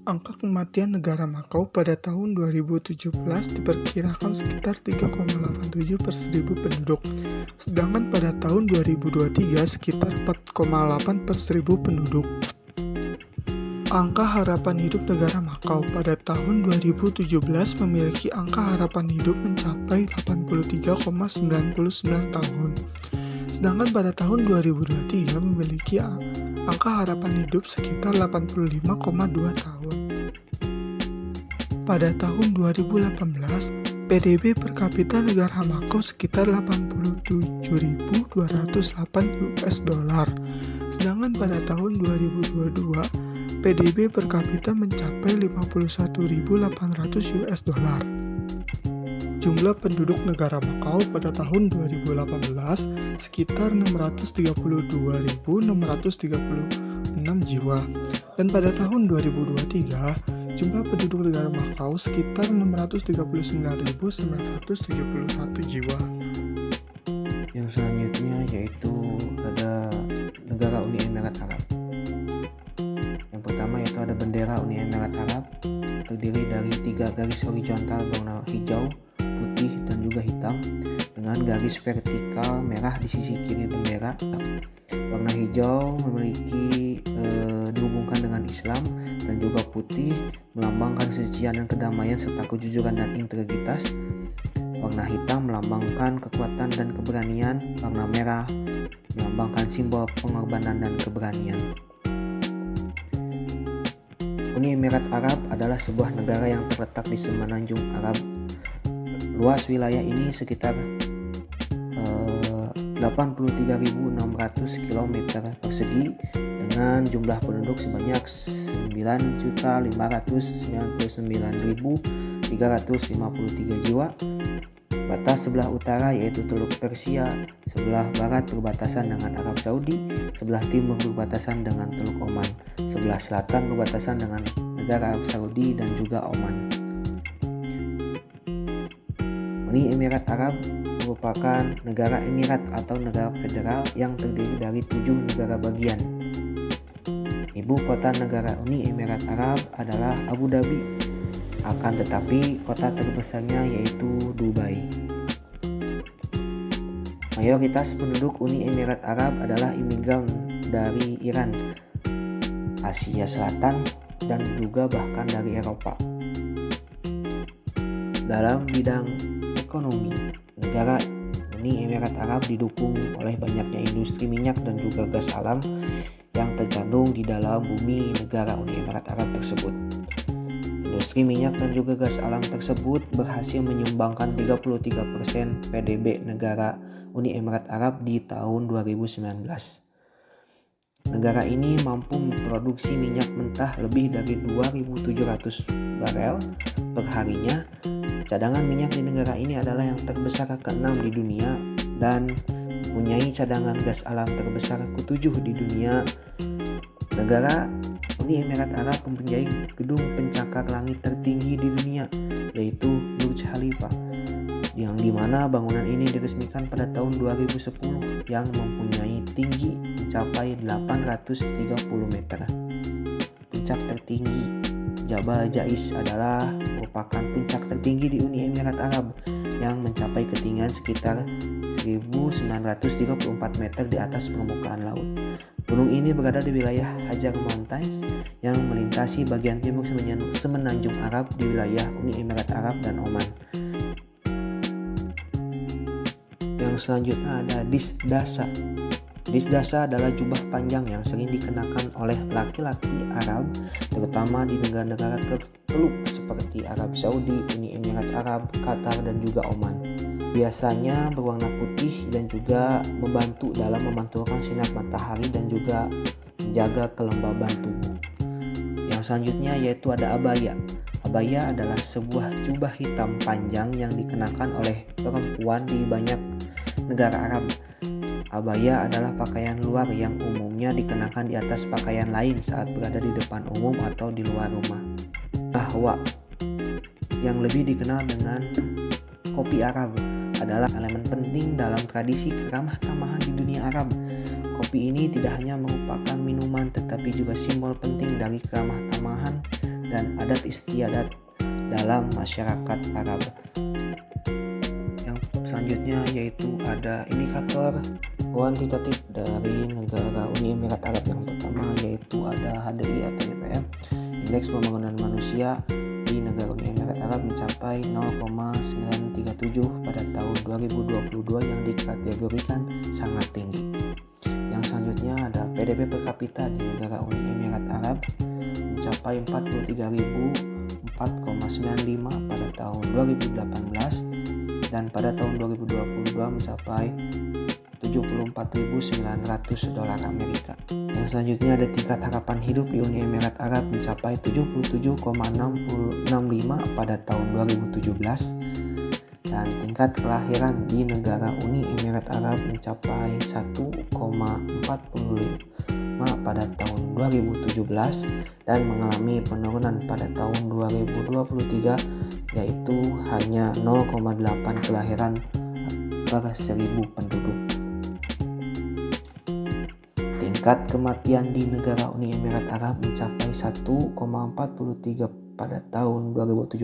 Angka kematian negara Macau pada tahun 2017 diperkirakan sekitar 3,87 per 1000 penduduk, sedangkan pada tahun 2023 sekitar 4,8 per 1000 penduduk. Angka harapan hidup negara Macau pada tahun 2017 memiliki angka harapan hidup mencapai 83,99 tahun. Sedangkan pada tahun 2023 memiliki angka harapan hidup sekitar 85,2 tahun. Pada tahun 2018, PDB per kapita negara Macau sekitar 87.208 US dollar. Sedangkan pada tahun 2022, PDB per kapita mencapai 51.800 US dollar. Jumlah penduduk negara Macau pada tahun 2018 sekitar 632.636 jiwa, dan pada tahun 2023 jumlah penduduk negara Macau sekitar 639.971 jiwa. Yang selanjutnya yaitu ada negara Uni Emirat Arab. Yang pertama yaitu ada bendera Uni Emirat Arab, terdiri dari 3 garis horizontal berwarna hijau, putih, dan juga hitam, dengan garis vertikal merah di sisi kiri bendera. Warna hijau memiliki dihubungkan dengan Islam, dan juga putih melambangkan kesucian dan kedamaian serta kejujuran dan integritas. Warna hitam melambangkan kekuatan dan keberanian. Warna merah melambangkan simbol pengorbanan dan keberanian. Uni Emirat Arab adalah sebuah negara yang terletak di semenanjung Arab. Luas wilayah ini sekitar 83.600 km persegi dengan jumlah penduduk sebanyak 9.599.353 jiwa. Batas sebelah utara yaitu Teluk Persia, sebelah barat berbatasan dengan Arab Saudi, sebelah timur berbatasan dengan Teluk Oman, sebelah selatan berbatasan dengan negara Arab Saudi dan juga Oman. Uni Emirat Arab merupakan negara emirat atau negara federal yang terdiri dari 7 negara bagian. Ibu kota negara Uni Emirat Arab adalah Abu Dhabi. Akan tetapi kota terbesarnya yaitu Dubai. Mayoritas penduduk Uni Emirat Arab adalah imigran dari Iran, Asia Selatan, dan juga bahkan dari Eropa. Dalam bidang ekonomi, negara Uni Emirat Arab didukung oleh banyaknya industri minyak dan juga gas alam yang terkandung di dalam bumi negara Uni Emirat Arab tersebut. Industri minyak dan juga gas alam tersebut berhasil menyumbangkan 33% PDB negara Uni Emirat Arab di tahun 2019. Negara ini mampu memproduksi minyak mentah lebih dari 2.700 barel per harinya. Cadangan minyak di negara ini adalah yang terbesar ke-6 di dunia dan mempunyai cadangan gas alam terbesar ke-7 di dunia. Negara Uni Emirat Arab mempunyai gedung pencakar langit tertinggi di dunia, yaitu Burj Khalifa, yang dimana bangunan ini diresmikan pada tahun 2010 yang mempunyai tinggi mencapai 830 meter. Puncak tertinggi Jabal Jais adalah merupakan puncak tertinggi di Uni Emirat Arab yang mencapai ketinggian sekitar 1934 meter di atas permukaan laut. Gunung ini berada di wilayah Hajar Mountains yang melintasi bagian timur semenanjung Arab di wilayah Uni Emirat Arab dan Oman. Yang selanjutnya ada disdasa. Disdasa adalah jubah panjang yang sering dikenakan oleh laki-laki Arab, terutama di negara-negara Teluk seperti Arab Saudi, Uni Emirat Arab, Qatar, dan juga Oman. Biasanya berwarna putih dan juga membantu dalam memantulkan sinar matahari dan juga menjaga kelembaban tubuh. Yang selanjutnya yaitu ada abaya. Abaya adalah sebuah jubah hitam panjang yang dikenakan oleh perempuan di banyak negara Arab. Abaya adalah pakaian luar yang umumnya dikenakan di atas pakaian lain saat berada di depan umum atau di luar rumah. Kahwa, yang lebih dikenal dengan kopi Arab, adalah elemen penting dalam tradisi keramah-tamahan di dunia Arab. Kopi ini tidak hanya merupakan minuman tetapi juga simbol penting dari keramah-tamahan dan adat istiadat dalam masyarakat Arab. Yang selanjutnya yaitu ada indikator kuantitatif dari negara Uni Emirat Arab. Yang pertama yaitu ada HDI atau IPM, Indeks Pembangunan Manusia di negara Uni Emirat Arab mencapai 0,937 pada tahun 2022 yang dikategorikan sangat tinggi. Yang selanjutnya ada PDB per kapita di negara Uni Emirat Arab mencapai 43.004,95 pada tahun 2018 dan pada tahun 2022 mencapai 74.900 dolar Amerika. Yang selanjutnya ada tingkat harapan hidup di Uni Emirat Arab mencapai 77,65 pada tahun 2017 dan tingkat kelahiran di negara Uni Emirat Arab mencapai 1,45 pada tahun 2017 dan mengalami penurunan pada tahun 2023 yaitu hanya 0,8 kelahiran per 1.000 penduduk. Tingkat kematian di negara Uni Emirat Arab mencapai 1,43 pada tahun 2017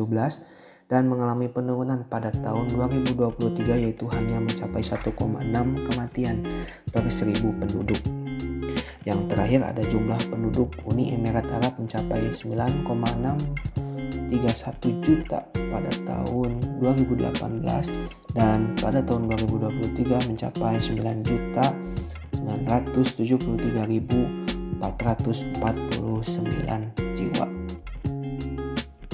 dan mengalami penurunan pada tahun 2023 yaitu hanya mencapai 1,6 kematian per 1.000 penduduk. Yang terakhir ada jumlah penduduk Uni Emirat Arab mencapai 9,631 juta pada tahun 2018 dan pada tahun 2023 mencapai 9.973.449 jiwa.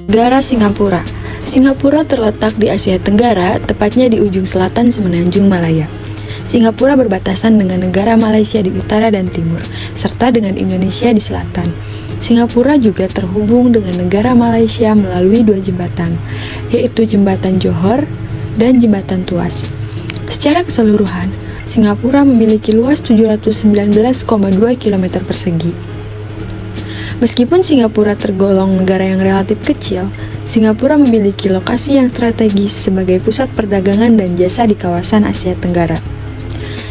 Negara Singapura. Singapura terletak di Asia Tenggara, tepatnya di ujung selatan semenanjung Malaya. Singapura berbatasan dengan negara Malaysia di utara dan timur, serta dengan Indonesia di selatan. Singapura juga terhubung dengan negara Malaysia melalui 2 jembatan, yaitu Jembatan Johor dan jembatan tuas. Secara keseluruhan, Singapura memiliki luas 719,2 km persegi. Meskipun Singapura tergolong negara yang relatif kecil, Singapura memiliki lokasi yang strategis sebagai pusat perdagangan dan jasa di kawasan Asia Tenggara.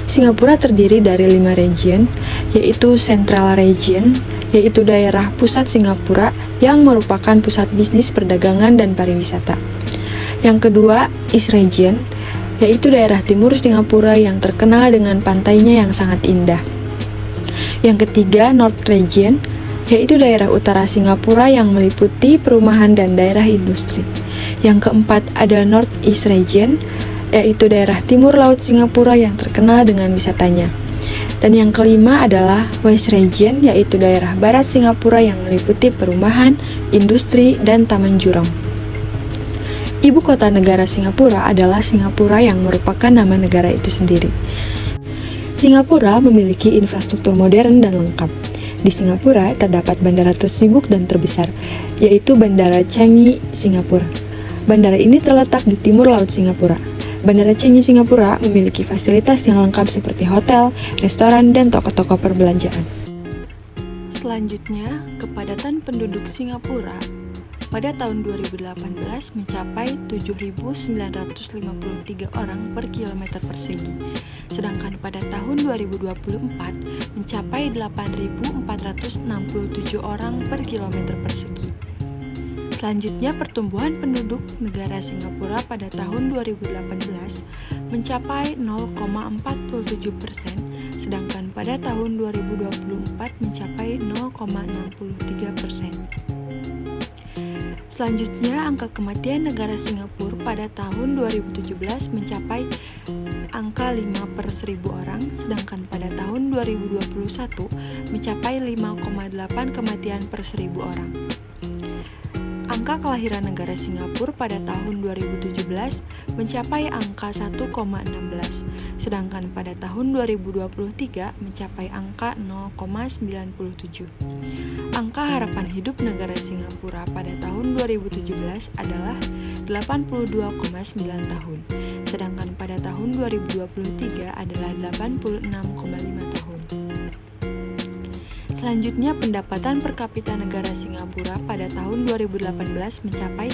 Singapura terdiri dari 5 region, yaitu Central Region, yaitu daerah pusat Singapura yang merupakan pusat bisnis perdagangan dan pariwisata. Yang kedua, East Region, yaitu daerah timur Singapura yang terkenal dengan pantainya yang sangat indah. Yang ketiga, North Region, yaitu daerah utara Singapura yang meliputi perumahan dan daerah industri. Yang keempat, ada North East Region, yaitu daerah timur laut Singapura yang terkenal dengan wisatanya. Dan yang kelima adalah West Region, yaitu daerah barat Singapura yang meliputi perumahan, industri, dan taman jurong. Ibu kota negara Singapura adalah Singapura yang merupakan nama negara itu sendiri. Singapura memiliki infrastruktur modern dan lengkap. Di Singapura terdapat bandara tersibuk dan terbesar, yaitu Bandara Changi, Singapura. Bandara ini terletak di timur laut Singapura. Bandara Changi, Singapura memiliki fasilitas yang lengkap seperti hotel, restoran, dan toko-toko perbelanjaan. Selanjutnya, kepadatan penduduk Singapura pada tahun 2018 mencapai 7.953 orang per kilometer persegi, sedangkan pada tahun 2024 mencapai 8.467 orang per kilometer persegi. Selanjutnya, pertumbuhan penduduk negara Singapura pada tahun 2018 mencapai 0,47%, sedangkan pada tahun 2024 mencapai 0,63%. Selanjutnya, angka kematian negara Singapura pada tahun 2017 mencapai angka 5 per 1000 orang, sedangkan pada tahun 2021 mencapai 5,8 kematian per 1000 orang. Angka kelahiran negara Singapura pada tahun 2017 mencapai angka 1,16, sedangkan pada tahun 2023 mencapai angka 0,97. Angka harapan hidup negara Singapura pada tahun 2017 adalah 82,9 tahun, sedangkan pada tahun 2023 adalah 86,5 tahun. Selanjutnya, pendapatan per kapita negara Singapura pada tahun 2018 mencapai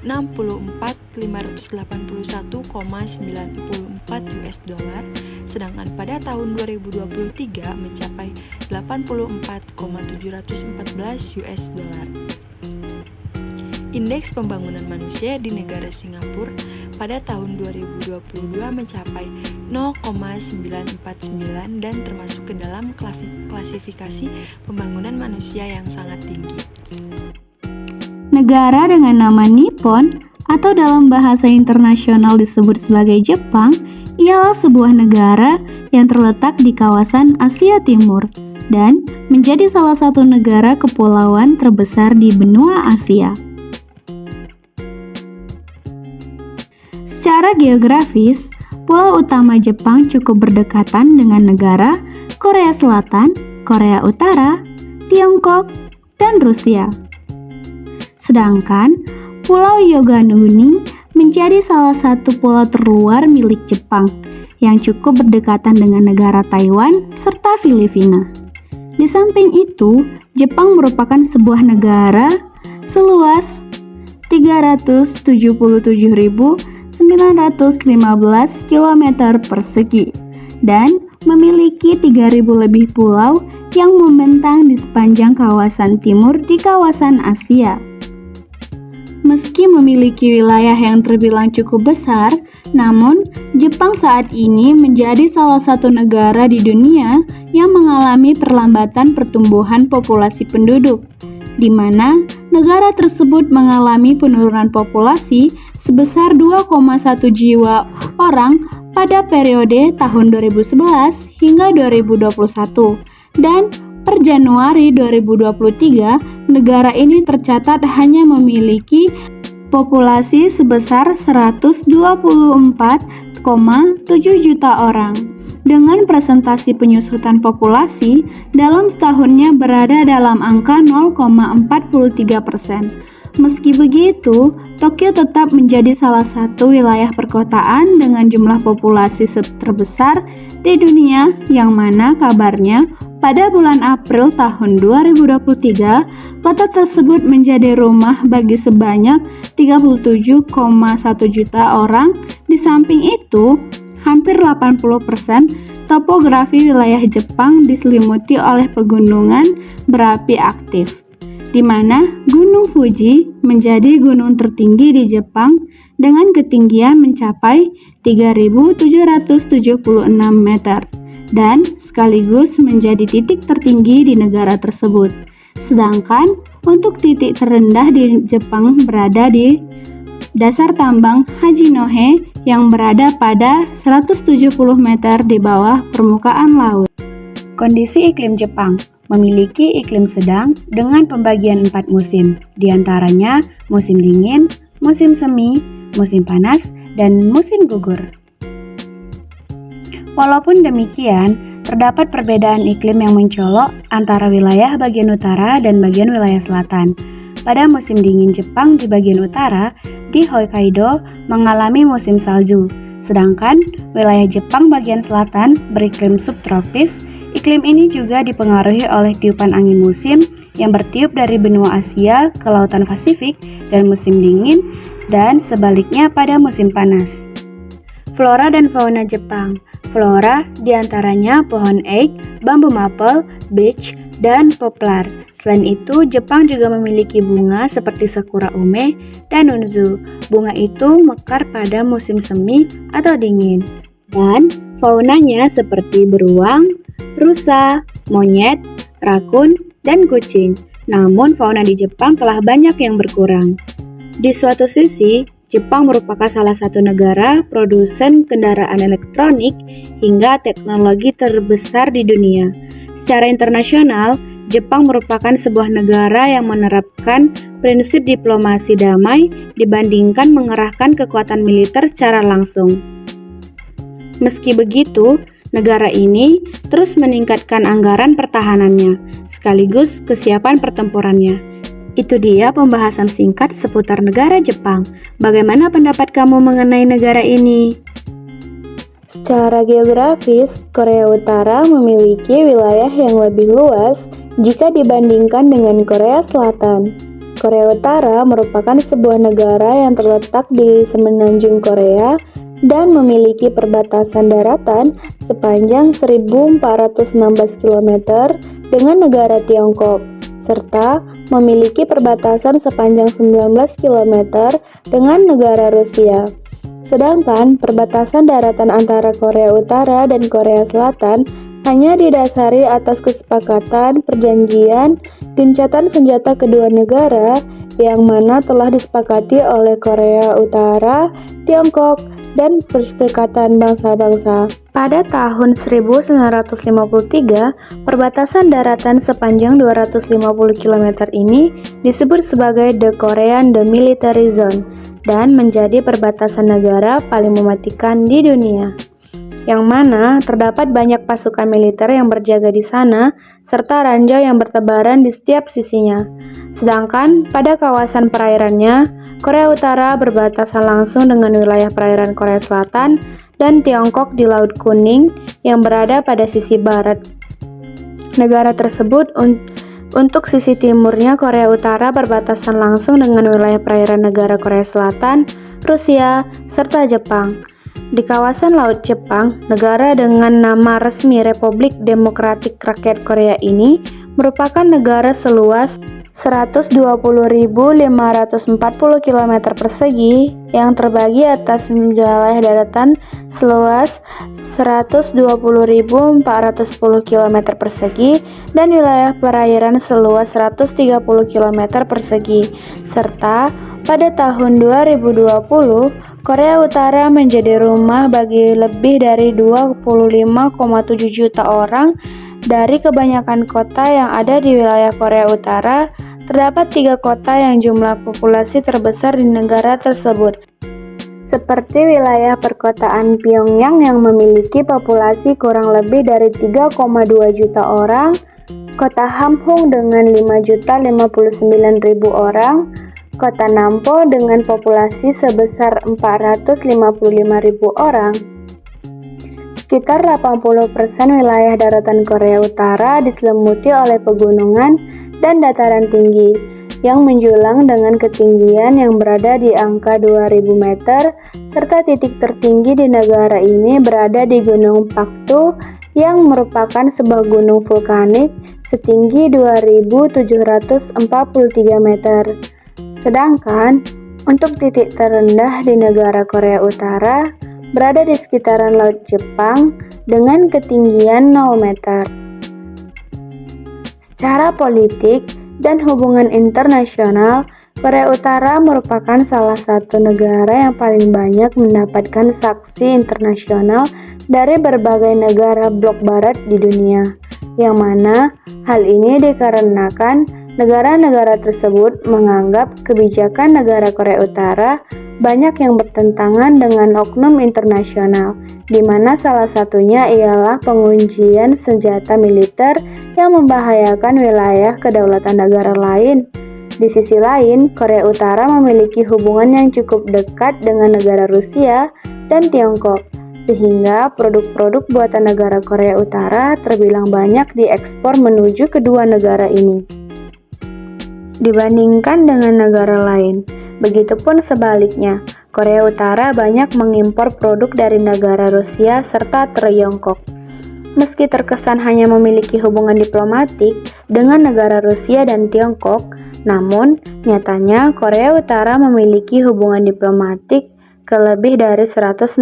64.581,94 US dollar, sedangkan pada tahun 2023 mencapai 84,714 US dollar. Indeks pembangunan manusia di negara Singapura pada tahun 2022 mencapai 0,949 dan termasuk ke dalam klasifikasi pembangunan manusia yang sangat tinggi. Negara dengan nama Nippon atau dalam bahasa internasional disebut sebagai Jepang ialah sebuah negara yang terletak di kawasan Asia Timur dan menjadi salah satu negara kepulauan terbesar di benua Asia. Secara geografis, pulau utama Jepang cukup berdekatan dengan negara Korea Selatan, Korea Utara, Tiongkok, dan Rusia. Sedangkan Pulau Yoganuni menjadi salah satu pulau terluar milik Jepang yang cukup berdekatan dengan negara Taiwan serta Filipina. Di samping itu, Jepang merupakan sebuah negara seluas 377.915 km persegi dan memiliki 3.000 lebih pulau yang membentang di sepanjang kawasan timur di kawasan Asia. Meski memiliki wilayah yang terbilang cukup besar, namun Jepang saat ini menjadi salah satu negara di dunia yang mengalami perlambatan pertumbuhan populasi penduduk, di mana negara tersebut mengalami penurunan populasi sebesar 2,1 jiwa orang pada periode tahun 2011 hingga 2021, dan per Januari 2023 negara ini tercatat hanya memiliki populasi sebesar 124,7 juta orang. Dengan presentasi penyusutan populasi dalam setahunnya berada dalam angka 0,43%. Meski begitu, Tokyo tetap menjadi salah satu wilayah perkotaan dengan jumlah populasi terbesar di dunia, yang mana kabarnya pada bulan April tahun 2023, kota tersebut menjadi rumah bagi sebanyak 37,1 juta orang. Di samping itu, hampir 80% topografi wilayah Jepang diselimuti oleh pegunungan berapi aktif, di mana Gunung Fuji menjadi gunung tertinggi di Jepang dengan ketinggian mencapai 3.776 meter dan sekaligus menjadi titik tertinggi di negara tersebut. Sedangkan untuk titik terendah di Jepang berada di dasar tambang Hachinohe yang berada pada 170 meter di bawah permukaan laut. Kondisi iklim Jepang memiliki iklim sedang dengan pembagian 4 musim, diantaranya musim dingin, musim semi, musim panas, dan musim gugur. Walaupun demikian, terdapat perbedaan iklim yang mencolok antara wilayah bagian utara dan bagian wilayah selatan. Pada musim dingin Jepang di bagian utara, di Hokkaido mengalami musim salju, sedangkan wilayah Jepang bagian selatan beriklim subtropis. Iklim ini juga dipengaruhi oleh tiupan angin musim yang bertiup dari benua Asia ke lautan Pasifik dan musim dingin, dan sebaliknya pada musim panas. Flora dan fauna Jepang. Flora diantaranya pohon eik, bambu maple, beech, dan poplar. Selain itu, Jepang juga memiliki bunga seperti sakura ume dan unzu. Bunga itu mekar pada musim semi atau dingin. Dan faunanya seperti beruang, rusa, monyet, rakun, dan kucing. Namun fauna di Jepang telah banyak yang berkurang. Di suatu sisi, Jepang merupakan salah satu negara produsen kendaraan elektronik hingga teknologi terbesar di dunia. Secara internasional, Jepang merupakan sebuah negara yang menerapkan prinsip diplomasi damai dibandingkan mengerahkan kekuatan militer secara langsung. Meski begitu, negara ini terus meningkatkan anggaran pertahanannya, sekaligus kesiapan pertempurannya. Itu dia pembahasan singkat seputar negara Jepang. Bagaimana pendapat kamu mengenai negara ini? Secara geografis, Korea Utara memiliki wilayah yang lebih luas jika dibandingkan dengan Korea Selatan. Korea Utara merupakan sebuah negara yang terletak di semenanjung Korea dan memiliki perbatasan daratan sepanjang 1.416 km dengan negara Tiongkok, serta memiliki perbatasan sepanjang 19 km dengan negara Rusia. Sedangkan perbatasan daratan antara Korea Utara dan Korea Selatan hanya didasari atas kesepakatan perjanjian gencatan senjata kedua negara yang mana telah disepakati oleh Korea Utara, Tiongkok, dan Perserikatan Bangsa-Bangsa. Pada tahun 1953, perbatasan daratan sepanjang 250 km ini disebut sebagai The Korean Demilitarized Zone dan menjadi perbatasan negara paling mematikan di dunia, yang mana terdapat banyak pasukan militer yang berjaga di sana serta ranjau yang bertebaran di setiap sisinya. Sedangkan pada kawasan perairannya, Korea Utara berbatasan langsung dengan wilayah perairan Korea Selatan dan Tiongkok di Laut Kuning yang berada pada sisi barat negara tersebut. Untuk sisi timurnya, Korea Utara berbatasan langsung dengan wilayah perairan negara Korea Selatan, Rusia, serta Jepang. Di kawasan Laut Jepang, negara dengan nama resmi Republik Demokratik Rakyat Korea ini merupakan negara seluas 120.540 km persegi yang terbagi atas wilayah daratan seluas 120.410 km persegi dan wilayah perairan seluas 130 km persegi. Serta pada tahun 2020, Korea Utara menjadi rumah bagi lebih dari 25,7 juta orang. Dari kebanyakan kota yang ada di wilayah Korea Utara, terdapat 3 kota yang jumlah populasi terbesar di negara tersebut, seperti wilayah perkotaan Pyongyang yang memiliki populasi kurang lebih dari 3,2 juta orang, kota Hamhung dengan 5.059.000 orang, Kota Nampo dengan populasi sebesar 455.000 orang. Sekitar 80% wilayah daratan Korea Utara diselimuti oleh pegunungan dan dataran tinggi yang menjulang dengan ketinggian yang berada di angka 2000 meter, serta titik tertinggi di negara ini berada di Gunung Paktu yang merupakan sebuah gunung vulkanik setinggi 2743 meter. Sedangkan untuk titik terendah di negara Korea Utara berada di sekitaran Laut Jepang dengan ketinggian 0 meter. Secara politik dan hubungan internasional, Korea Utara merupakan salah satu negara yang paling banyak mendapatkan saksi internasional dari berbagai negara blok barat di dunia, yang mana hal ini dikarenakan negara-negara tersebut menganggap kebijakan negara Korea Utara banyak yang bertentangan dengan oknum internasional, di mana salah satunya ialah penguncian senjata militer yang membahayakan wilayah kedaulatan negara lain. Di sisi lain, Korea Utara memiliki hubungan yang cukup dekat dengan negara Rusia dan Tiongkok, sehingga produk-produk buatan negara Korea Utara terbilang banyak diekspor menuju kedua negara ini dibandingkan dengan negara lain. Begitupun sebaliknya, Korea Utara banyak mengimpor produk dari negara Rusia serta Tiongkok. Meski terkesan hanya memiliki hubungan diplomatik dengan negara Rusia dan Tiongkok, namun nyatanya Korea Utara memiliki hubungan diplomatik ke lebih dari 164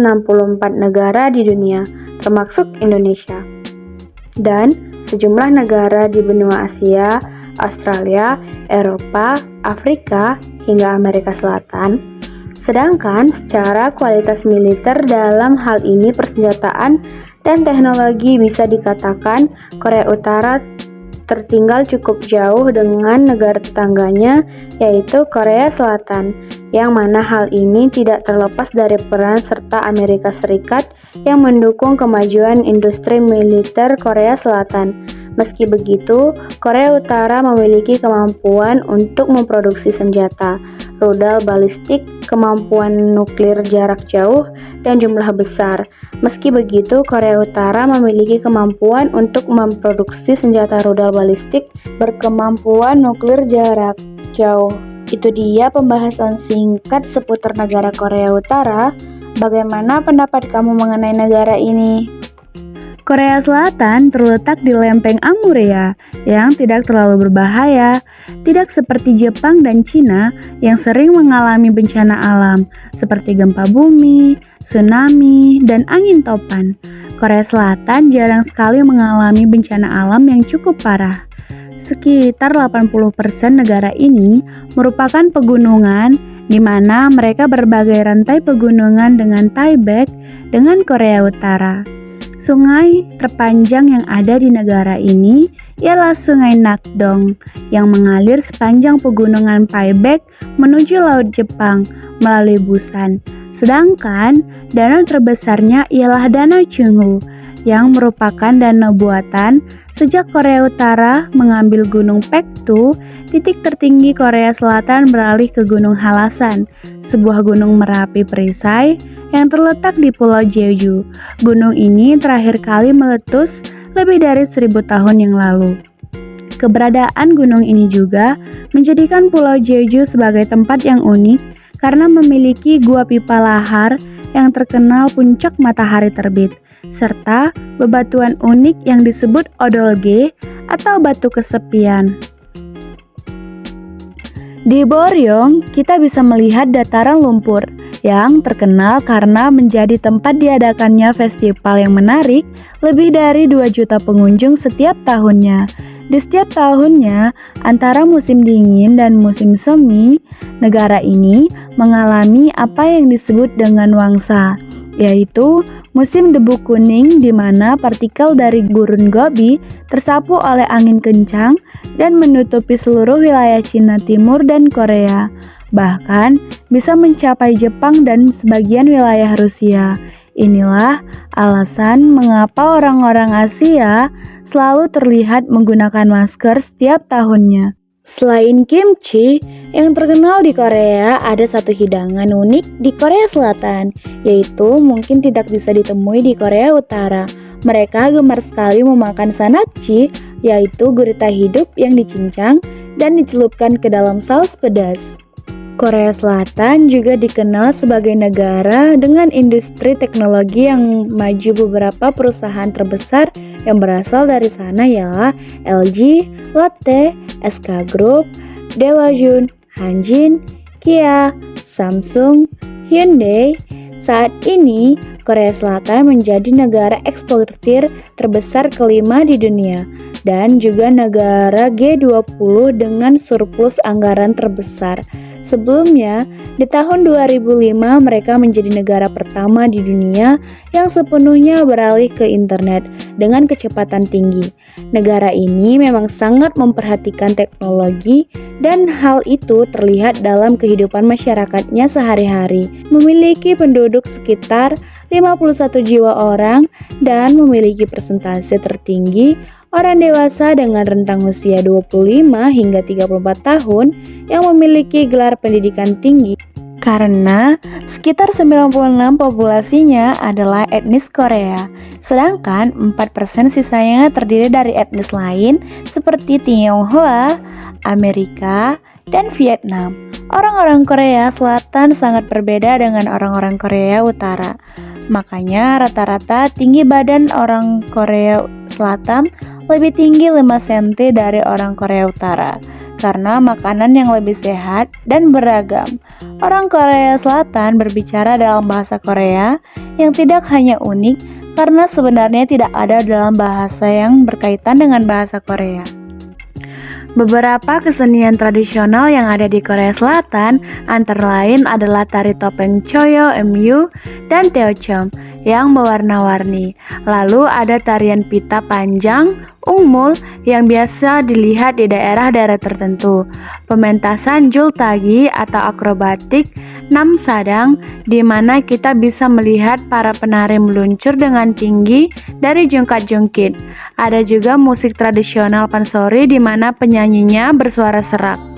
negara di dunia, termasuk Indonesia, dan sejumlah negara di benua Asia, Australia, Eropa, Afrika, hingga Amerika Selatan. Sedangkan secara kualitas militer dalam hal ini persenjataan dan teknologi bisa dikatakan Korea Utara tertinggal cukup jauh dengan negara tetangganya, yaitu Korea Selatan, yang mana hal ini tidak terlepas dari peran serta Amerika Serikat yang mendukung kemajuan industri militer Korea Selatan. Meski begitu, Korea Utara memiliki kemampuan untuk memproduksi senjata, rudal balistik, kemampuan nuklir jarak jauh, dan jumlah besar. Meski begitu, Korea Utara memiliki kemampuan untuk memproduksi senjata rudal balistik berkemampuan nuklir jarak jauh. Itu dia pembahasan singkat seputar negara Korea Utara. Bagaimana pendapat kamu mengenai negara ini? Korea Selatan terletak di lempeng Amurea yang tidak terlalu berbahaya, tidak seperti Jepang dan Cina yang sering mengalami bencana alam seperti gempa bumi, tsunami, dan angin topan. Korea Selatan jarang sekali mengalami bencana alam yang cukup parah. Sekitar 80% negara ini merupakan pegunungan, di mana mereka berbagai rantai pegunungan dengan tiebreak dengan Korea Utara. Sungai terpanjang yang ada di negara ini ialah Sungai Nakdong yang mengalir sepanjang pegunungan Taebaek menuju Laut Jepang melalui Busan. Sedangkan danau terbesarnya ialah Danau Chunghu yang merupakan danau buatan sejak Korea Utara mengambil Gunung Paektu. Titik tertinggi Korea Selatan beralih ke Gunung Halasan, sebuah gunung merapi perisai yang terletak di Pulau Jeju. Gunung ini terakhir kali meletus lebih dari 1000 tahun yang lalu. Keberadaan gunung ini juga menjadikan Pulau Jeju sebagai tempat yang unik karena memiliki gua pipa lahar yang terkenal puncak matahari terbit, serta bebatuan unik yang disebut odolge atau batu kesepian. Di Boryong, kita bisa melihat dataran lumpur yang terkenal karena menjadi tempat diadakannya festival yang menarik lebih dari 2 juta pengunjung setiap tahunnya. Di setiap tahunnya, antara musim dingin dan musim semi, negara ini mengalami apa yang disebut dengan wangsa, yaitu musim debu kuning di mana partikel dari gurun Gobi tersapu oleh angin kencang dan menutupi seluruh wilayah Cina Timur dan Korea, bahkan bisa mencapai Jepang dan sebagian wilayah Rusia. Inilah alasan mengapa orang-orang Asia selalu terlihat menggunakan masker setiap tahunnya. Selain kimchi, yang terkenal di Korea ada satu hidangan unik di Korea Selatan, yaitu mungkin tidak bisa ditemui di Korea Utara. Mereka gemar sekali memakan sanakchi, yaitu gurita hidup yang dicincang dan dicelupkan ke dalam saus pedas. Korea Selatan juga dikenal sebagai negara dengan industri teknologi yang maju. Beberapa perusahaan terbesar yang berasal dari sana ialah LG, Lotte, SK Group, Daewoo, Hanjin, Kia, Samsung, Hyundai. Saat ini, Korea Selatan menjadi negara eksportir terbesar kelima di dunia dan juga negara G20 dengan surplus anggaran terbesar. Sebelumnya, di tahun 2005 mereka menjadi negara pertama di dunia yang sepenuhnya beralih ke internet dengan kecepatan tinggi. Negara ini memang sangat memperhatikan teknologi dan hal itu terlihat dalam kehidupan masyarakatnya sehari-hari. Memiliki penduduk sekitar 51 jiwa orang dan memiliki persentase tertinggi orang dewasa dengan rentang usia 25 hingga 34 tahun yang memiliki gelar pendidikan tinggi karena sekitar 96% populasinya adalah etnis Korea, sedangkan 4% sisanya terdiri dari etnis lain seperti Tionghoa, Amerika, dan Vietnam. Orang-orang Korea Selatan sangat berbeda dengan orang-orang Korea Utara. Makanya rata-rata tinggi badan orang Korea Selatan lebih tinggi 5 cm dari orang Korea Utara karena makanan yang lebih sehat dan beragam. Orang Korea Selatan berbicara dalam bahasa Korea yang tidak hanya unik karena sebenarnya tidak ada dalam bahasa yang berkaitan dengan bahasa Korea. Beberapa kesenian tradisional yang ada di Korea Selatan antara lain adalah tari topeng Choyo Myu dan Teocheom yang berwarna-warni. Lalu ada tarian pita panjang Ungmul yang biasa dilihat di daerah-daerah tertentu. Pementasan Jultagi atau akrobatik Namsadang di mana kita bisa melihat para penari meluncur dengan tinggi dari jungkat-jungkit. Ada juga musik tradisional pansori di mana penyanyinya bersuara serak.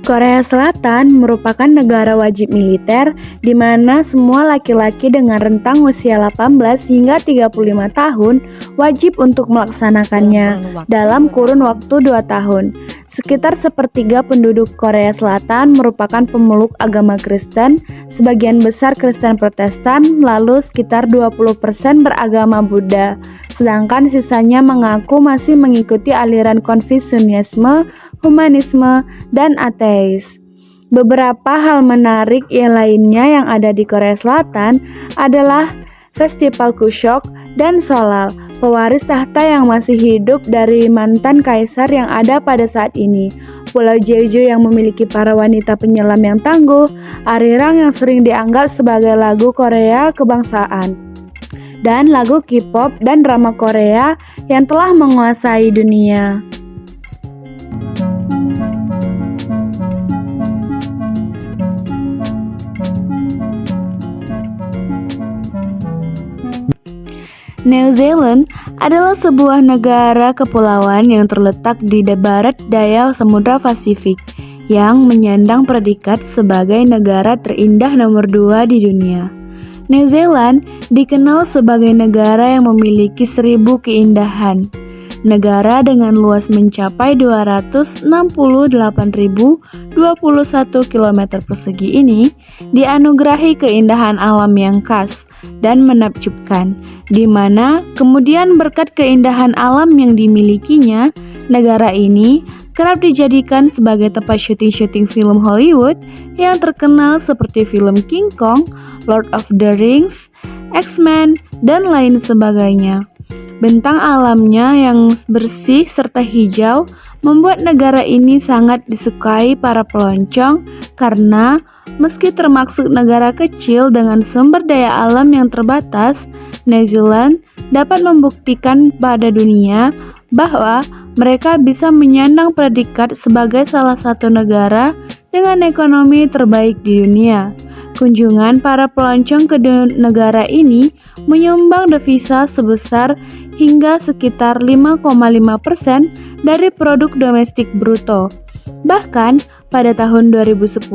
Korea Selatan merupakan negara wajib militer di mana semua laki-laki dengan rentang usia 18 hingga 35 tahun wajib untuk melaksanakannya dalam kurun waktu 2 tahun. Sekitar sepertiga penduduk Korea Selatan merupakan pemeluk agama Kristen, sebagian besar Kristen Protestan, lalu sekitar 20% beragama Buddha, sedangkan sisanya mengaku masih mengikuti aliran Konfusianisme, humanisme, dan ateis. Beberapa hal menarik yang lainnya yang ada di Korea Selatan adalah Festival Chuseok dan Solal, pewaris tahta yang masih hidup dari mantan kaisar yang ada pada saat ini. Pulau Jeju yang memiliki para wanita penyelam yang tangguh, Arirang yang sering dianggap sebagai lagu Korea kebangsaan, dan lagu K-pop dan drama Korea yang telah menguasai dunia. New Zealand adalah sebuah negara kepulauan yang terletak di barat daya Samudra Pasifik yang menyandang predikat sebagai negara terindah nomor 2 di dunia. New Zealand dikenal sebagai negara yang memiliki 1000 keindahan. Negara dengan luas mencapai 268.021 km persegi ini dianugerahi keindahan alam yang khas dan menakjubkan, di mana kemudian berkat keindahan alam yang dimilikinya, negara ini kerap dijadikan sebagai tempat syuting-syuting film Hollywood yang terkenal seperti film King Kong, Lord of the Rings, X-Men, dan lain sebagainya. Bentang alamnya yang bersih serta hijau membuat negara ini sangat disukai para pelancong karena meski termasuk negara kecil dengan sumber daya alam yang terbatas, New Zealand dapat membuktikan pada dunia bahwa mereka bisa menyandang predikat sebagai salah satu negara dengan ekonomi terbaik di dunia. Kunjungan para pelancong ke negara ini menyumbang devisa sebesar hingga sekitar 5,5% dari produk domestik bruto. Bahkan pada tahun 2010,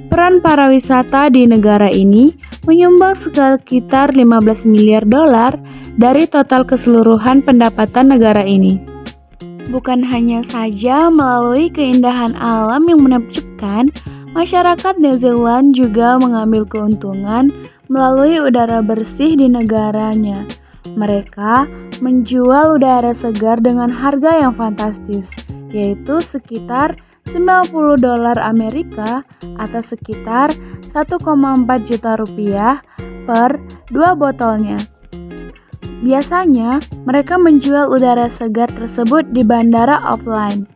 peran pariwisata di negara ini menyumbang sekitar 15 miliar dolar dari total keseluruhan pendapatan negara ini. Bukan hanya saja melalui keindahan alam yang menakjubkan, masyarakat New Zealand juga mengambil keuntungan melalui udara bersih di negaranya. Mereka menjual udara segar dengan harga yang fantastis, yaitu sekitar 90 dolar Amerika atau sekitar 1,4 juta rupiah per 2 botolnya. Biasanya, mereka menjual udara segar tersebut di bandara offline.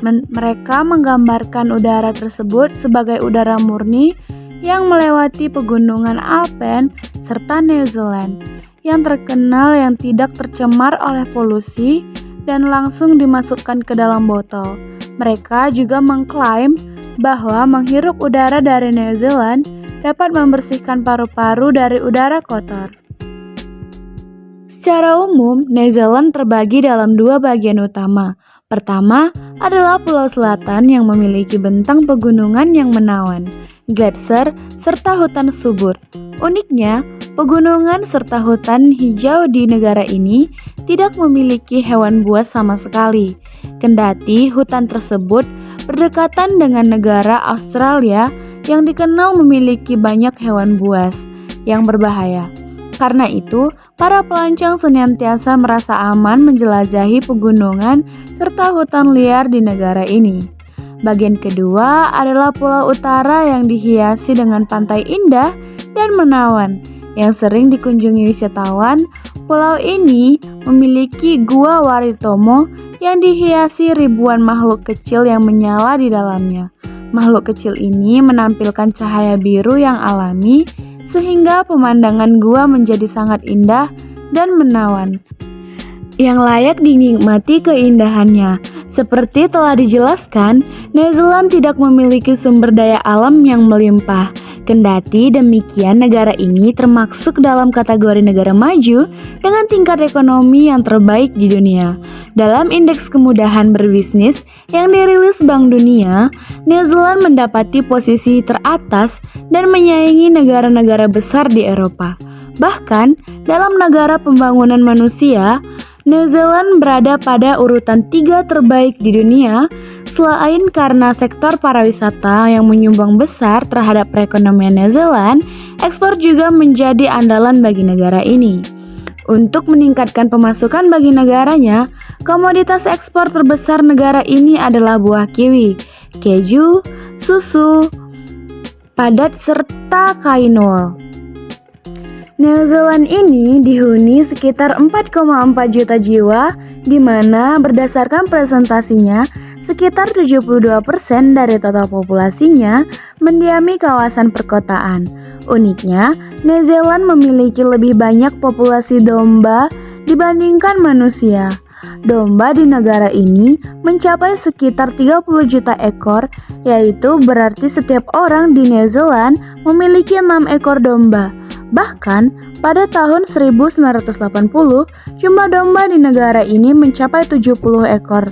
Mereka menggambarkan udara tersebut sebagai udara murni yang melewati pegunungan Alpen serta New Zealand yang terkenal yang tidak tercemar oleh polusi dan langsung dimasukkan ke dalam botol. Mereka juga mengklaim bahwa menghirup udara dari New Zealand dapat membersihkan paru-paru dari udara kotor. Secara umum, New Zealand terbagi dalam 2 bagian utama. Pertama adalah Pulau Selatan yang memiliki bentang pegunungan yang menawan, gletser, serta hutan subur. Uniknya, pegunungan serta hutan hijau di negara ini tidak memiliki hewan buas sama sekali. Kendati hutan tersebut berdekatan dengan negara Australia yang dikenal memiliki banyak hewan buas yang berbahaya. Karena itu, para pelancong senantiasa merasa aman menjelajahi pegunungan serta hutan liar di negara ini. Bagian kedua adalah Pulau Utara yang dihiasi dengan pantai indah dan menawan yang sering dikunjungi wisatawan. Pulau ini memiliki Gua Waritomo yang dihiasi ribuan makhluk kecil yang menyala di dalamnya. Makhluk kecil ini menampilkan cahaya biru yang alami sehingga pemandangan gua menjadi sangat indah dan menawan, yang layak dinikmati keindahannya. Seperti telah dijelaskan, New Zealand tidak memiliki sumber daya alam yang melimpah. Kendati demikian, negara ini termasuk dalam kategori negara maju dengan tingkat ekonomi yang terbaik di dunia. Dalam indeks kemudahan berbisnis yang dirilis Bank Dunia, New Zealand mendapati posisi teratas dan menyaingi negara-negara besar di Eropa. Bahkan, dalam negara pembangunan manusia, New Zealand berada pada urutan 3 terbaik di dunia. Selain karena sektor pariwisata yang menyumbang besar terhadap perekonomian New Zealand, ekspor juga menjadi andalan bagi negara ini. Untuk meningkatkan pemasukan bagi negaranya, komoditas ekspor terbesar negara ini adalah buah kiwi, keju, susu, padat, serta kain wol. New Zealand ini dihuni sekitar 4,4 juta jiwa, di mana berdasarkan presentasinya, sekitar 72% dari total populasinya mendiami kawasan perkotaan. Uniknya, New Zealand memiliki lebih banyak populasi domba dibandingkan manusia. Domba di negara ini mencapai sekitar 30 juta ekor, yaitu berarti setiap orang di New Zealand memiliki 6 ekor domba. Bahkan, pada tahun 1980, jumlah domba di negara ini mencapai 70 ekor.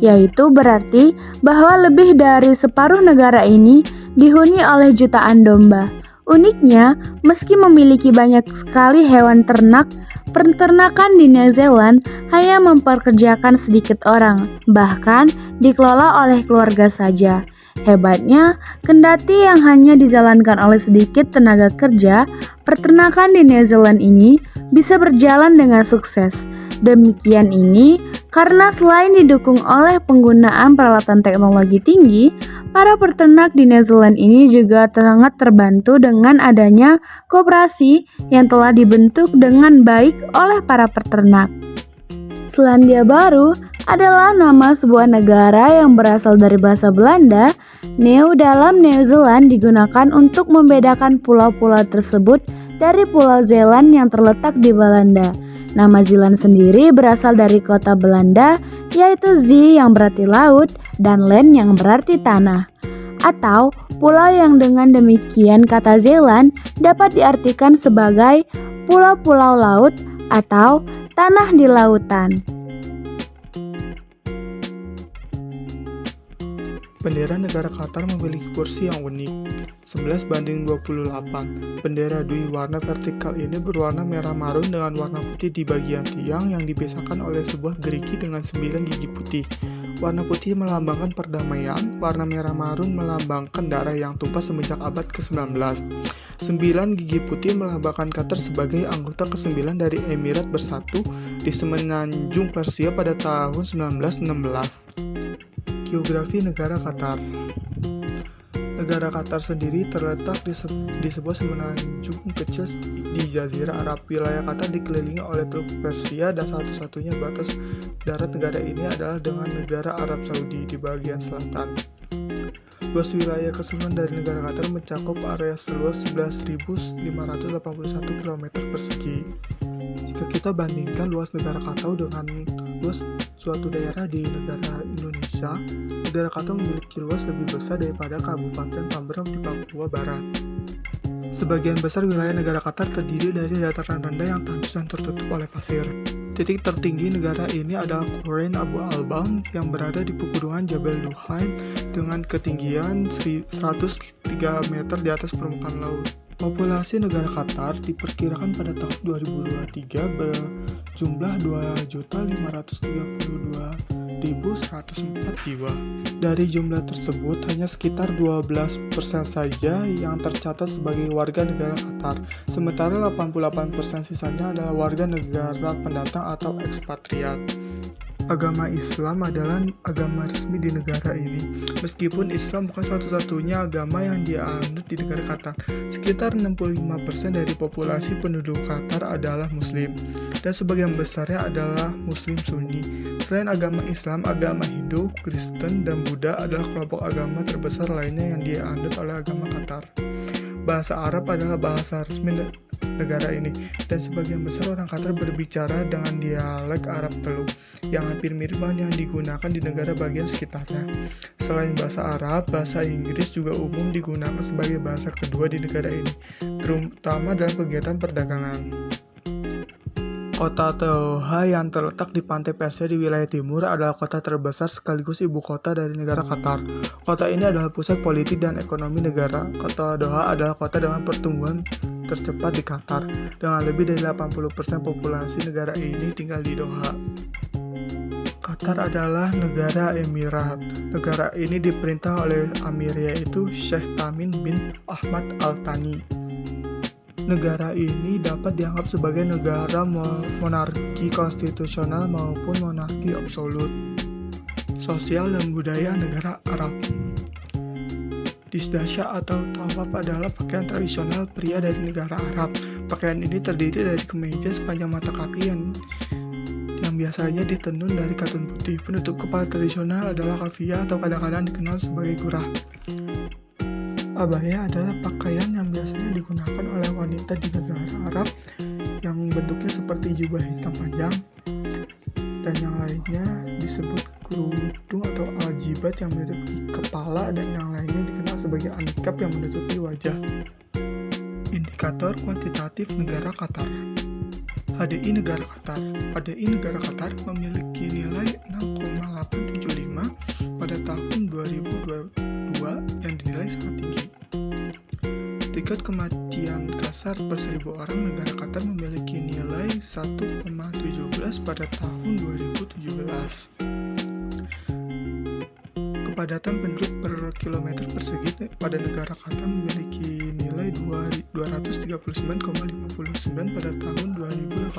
Yaitu berarti bahwa lebih dari separuh negara ini dihuni oleh jutaan domba. Uniknya, meski memiliki banyak sekali hewan ternak, peternakan di New Zealand hanya mempekerjakan sedikit orang, bahkan dikelola oleh keluarga saja. Hebatnya, kendati yang hanya dijalankan oleh sedikit tenaga kerja, peternakan di New Zealand ini bisa berjalan dengan sukses. Demikian ini karena selain didukung oleh penggunaan peralatan teknologi tinggi, para peternak di New Zealand ini juga sangat terbantu dengan adanya koperasi yang telah dibentuk dengan baik oleh para peternak. Selandia Baru adalah nama sebuah negara yang berasal dari bahasa Belanda. New dalam New Zealand digunakan untuk membedakan pulau-pulau tersebut dari Pulau Zeeland yang terletak di Belanda. Nama Zeeland sendiri berasal dari kota Belanda, yaitu Zee yang berarti laut dan land yang berarti tanah. atau pulau yang dengan demikian kata Zeeland dapat diartikan sebagai pulau-pulau laut atau tanah di lautan. Bendera negara Qatar memiliki kursi yang unik, 11:28. Bendera Dwi warna vertikal ini berwarna merah marun dengan warna putih di bagian tiang yang dipisahkan oleh sebuah gerigi dengan 9 gigi putih. Warna putih melambangkan perdamaian, warna merah marun melambangkan darah yang tumpah semenjak abad ke-19. 9 gigi putih melambangkan Qatar sebagai anggota ke-9 dari Emirat Bersatu di Semenanjung Persia pada tahun 1916. Geografi negara Qatar. Negara Qatar sendiri terletak di sebuah semenanjung kecil di Jazirah Arab. Wilayah Qatar dikelilingi oleh Teluk Persia dan satu-satunya batas darat negara ini adalah dengan negara Arab Saudi di bagian selatan. Luas wilayah keseluruhan dari negara Qatar mencakup area seluas 11.581 km persegi. Jika kita bandingkan luas negara Qatar dengan luas suatu daerah di negara Indonesia, negara Qatar memiliki luas lebih besar daripada Kabupaten Tambrauw di Papua Barat. Sebagian besar wilayah negara Qatar terdiri dari dataran rendah yang tandus dan tertutup oleh pasir. Titik tertinggi negara ini adalah Khoreen Abu Albam yang berada di pegunungan Jabal Duhaim dengan ketinggian 103 meter di atas permukaan laut. Populasi negara Qatar diperkirakan pada tahun 2023 berjumlah 2.532.104 jiwa. Dari jumlah tersebut, hanya sekitar 12% saja yang tercatat sebagai warga negara Qatar, sementara 88% sisanya adalah warga negara pendatang atau ekspatriat. Agama Islam adalah agama resmi di negara ini. Meskipun Islam bukan satu-satunya agama yang dianut di negara Qatar, sekitar 65% dari populasi penduduk Qatar adalah Muslim, dan sebagian besarnya adalah Muslim Sunni. Selain agama Islam, agama Hindu, Kristen, dan Buddha adalah kelompok agama terbesar lainnya yang dianut oleh agama Qatar. Bahasa Arab adalah bahasa resmi negara ini, dan sebagian besar orang Qatar berbicara dengan dialek Arab Teluk yang hampir mirip yang digunakan di negara bagian sekitarnya. Selain bahasa Arab, bahasa Inggris juga umum digunakan sebagai bahasa kedua di negara ini, terutama dalam kegiatan perdagangan. Kota Doha yang terletak di pantai Persia di wilayah timur adalah kota terbesar sekaligus ibu kota dari negara Qatar. Kota ini adalah pusat politik dan ekonomi negara. Kota Doha adalah kota dengan pertumbuhan tercepat di Qatar, dengan lebih dari 80% populasi negara ini tinggal di Doha. Qatar adalah negara Emirat. Negara ini diperintah oleh Amir, yaitu Sheikh Tamim bin Ahmad Al Thani. Negara ini dapat dianggap sebagai negara monarki konstitusional maupun monarki absolut. Sosial dan budaya negara Arab. Disdasya atau tawaf adalah pakaian tradisional pria dari negara Arab. Pakaian ini terdiri dari kemeja sepanjang mata kaki yang biasanya ditenun dari katun putih. Penutup kepala tradisional adalah kafiyah atau kadang-kadang dikenal sebagai kurah. Abaya adalah pakaian yang biasanya digunakan oleh wanita di negara Arab yang bentuknya seperti jubah hitam panjang, dan yang lainnya disebut kerudung atau aljibat yang menutupi kepala, dan yang lainnya dikenal sebagai anikab yang menutupi wajah. Indikator kuantitatif negara Qatar. HDI negara Qatar. HDI negara Qatar memiliki nilai 6,875 pada tahun 2022 yang dinilai sangat tinggi. Tingkat kematian kasar per 1.000 orang negara Qatar memiliki nilai 1,17 pada tahun 2017. Kepadatan penduduk per kilometer persegi pada negara Qatar memiliki nilai 239,59 pada tahun 2018.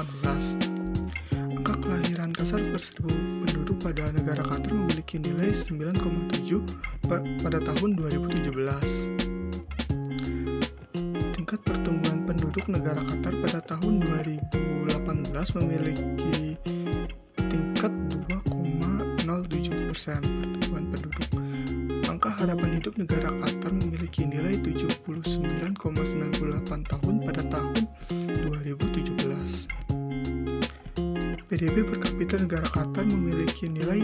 Angka kelahiran kasar per 1.000 penduduk pada negara Qatar memiliki nilai 9,7 pada tahun 2017. Tingkat pertumbuhan penduduk negara Qatar pada tahun 2018 memiliki tingkat 2,07% pertumbuhan penduduk. Angka harapan hidup negara Qatar memiliki nilai 79,98 tahun pada tahun 2017. PDB per kapita negara Qatar memiliki nilai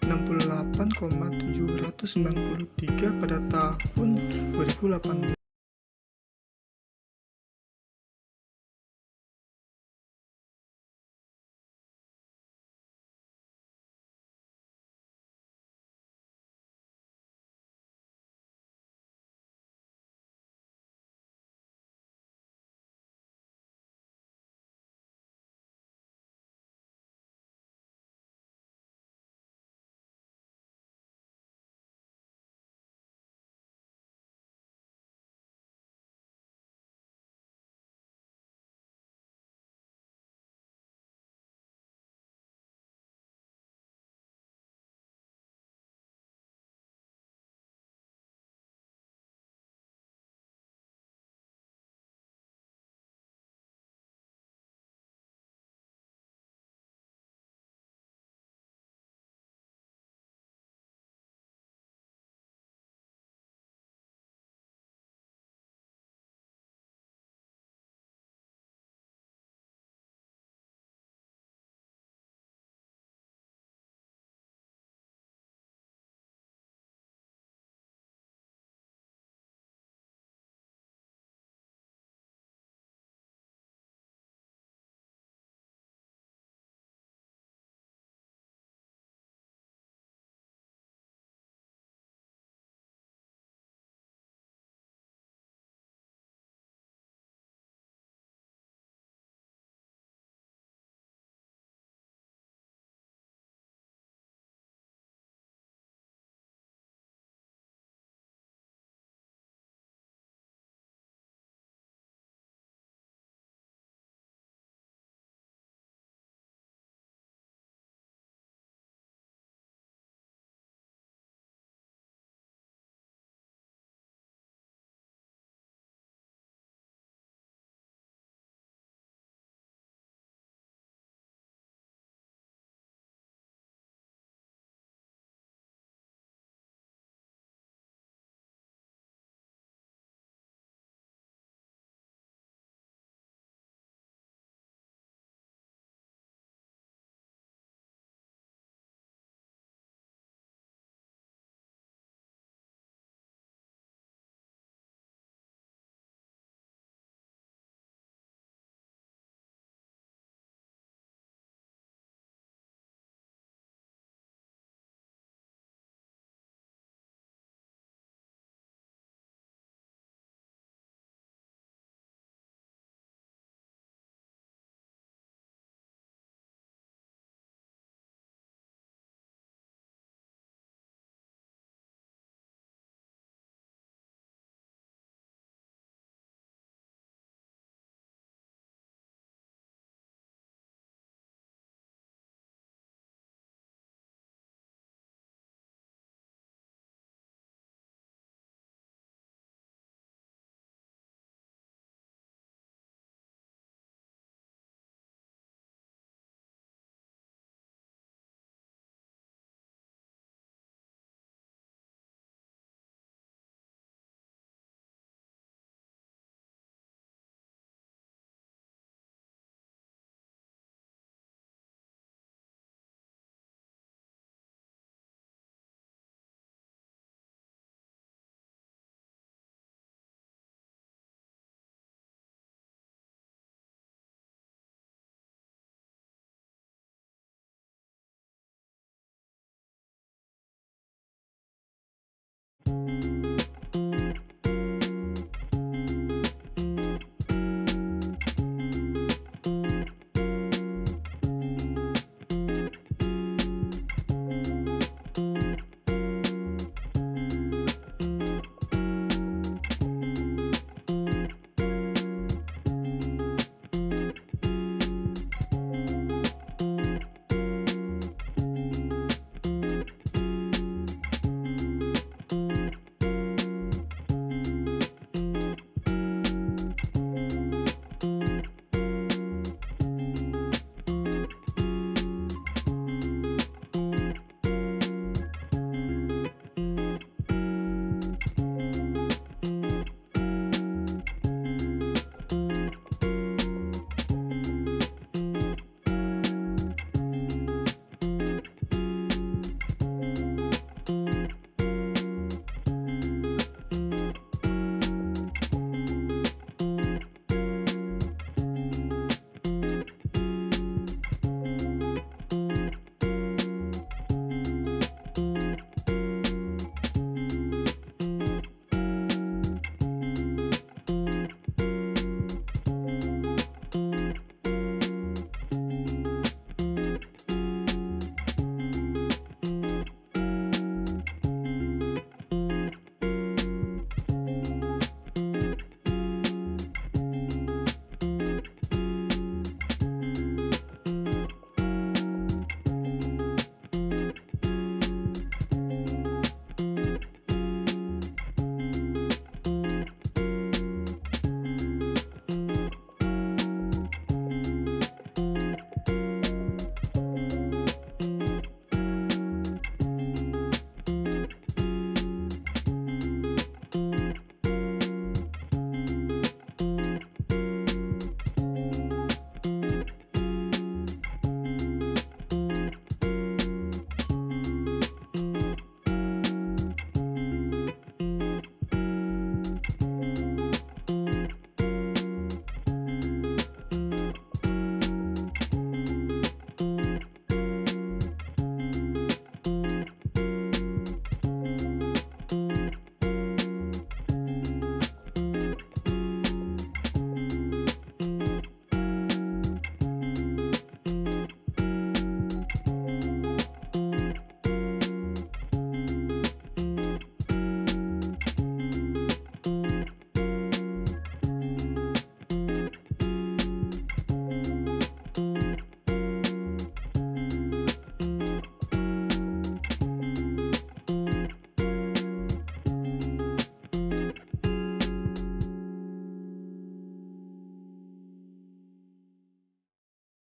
68,793 pada tahun 2018.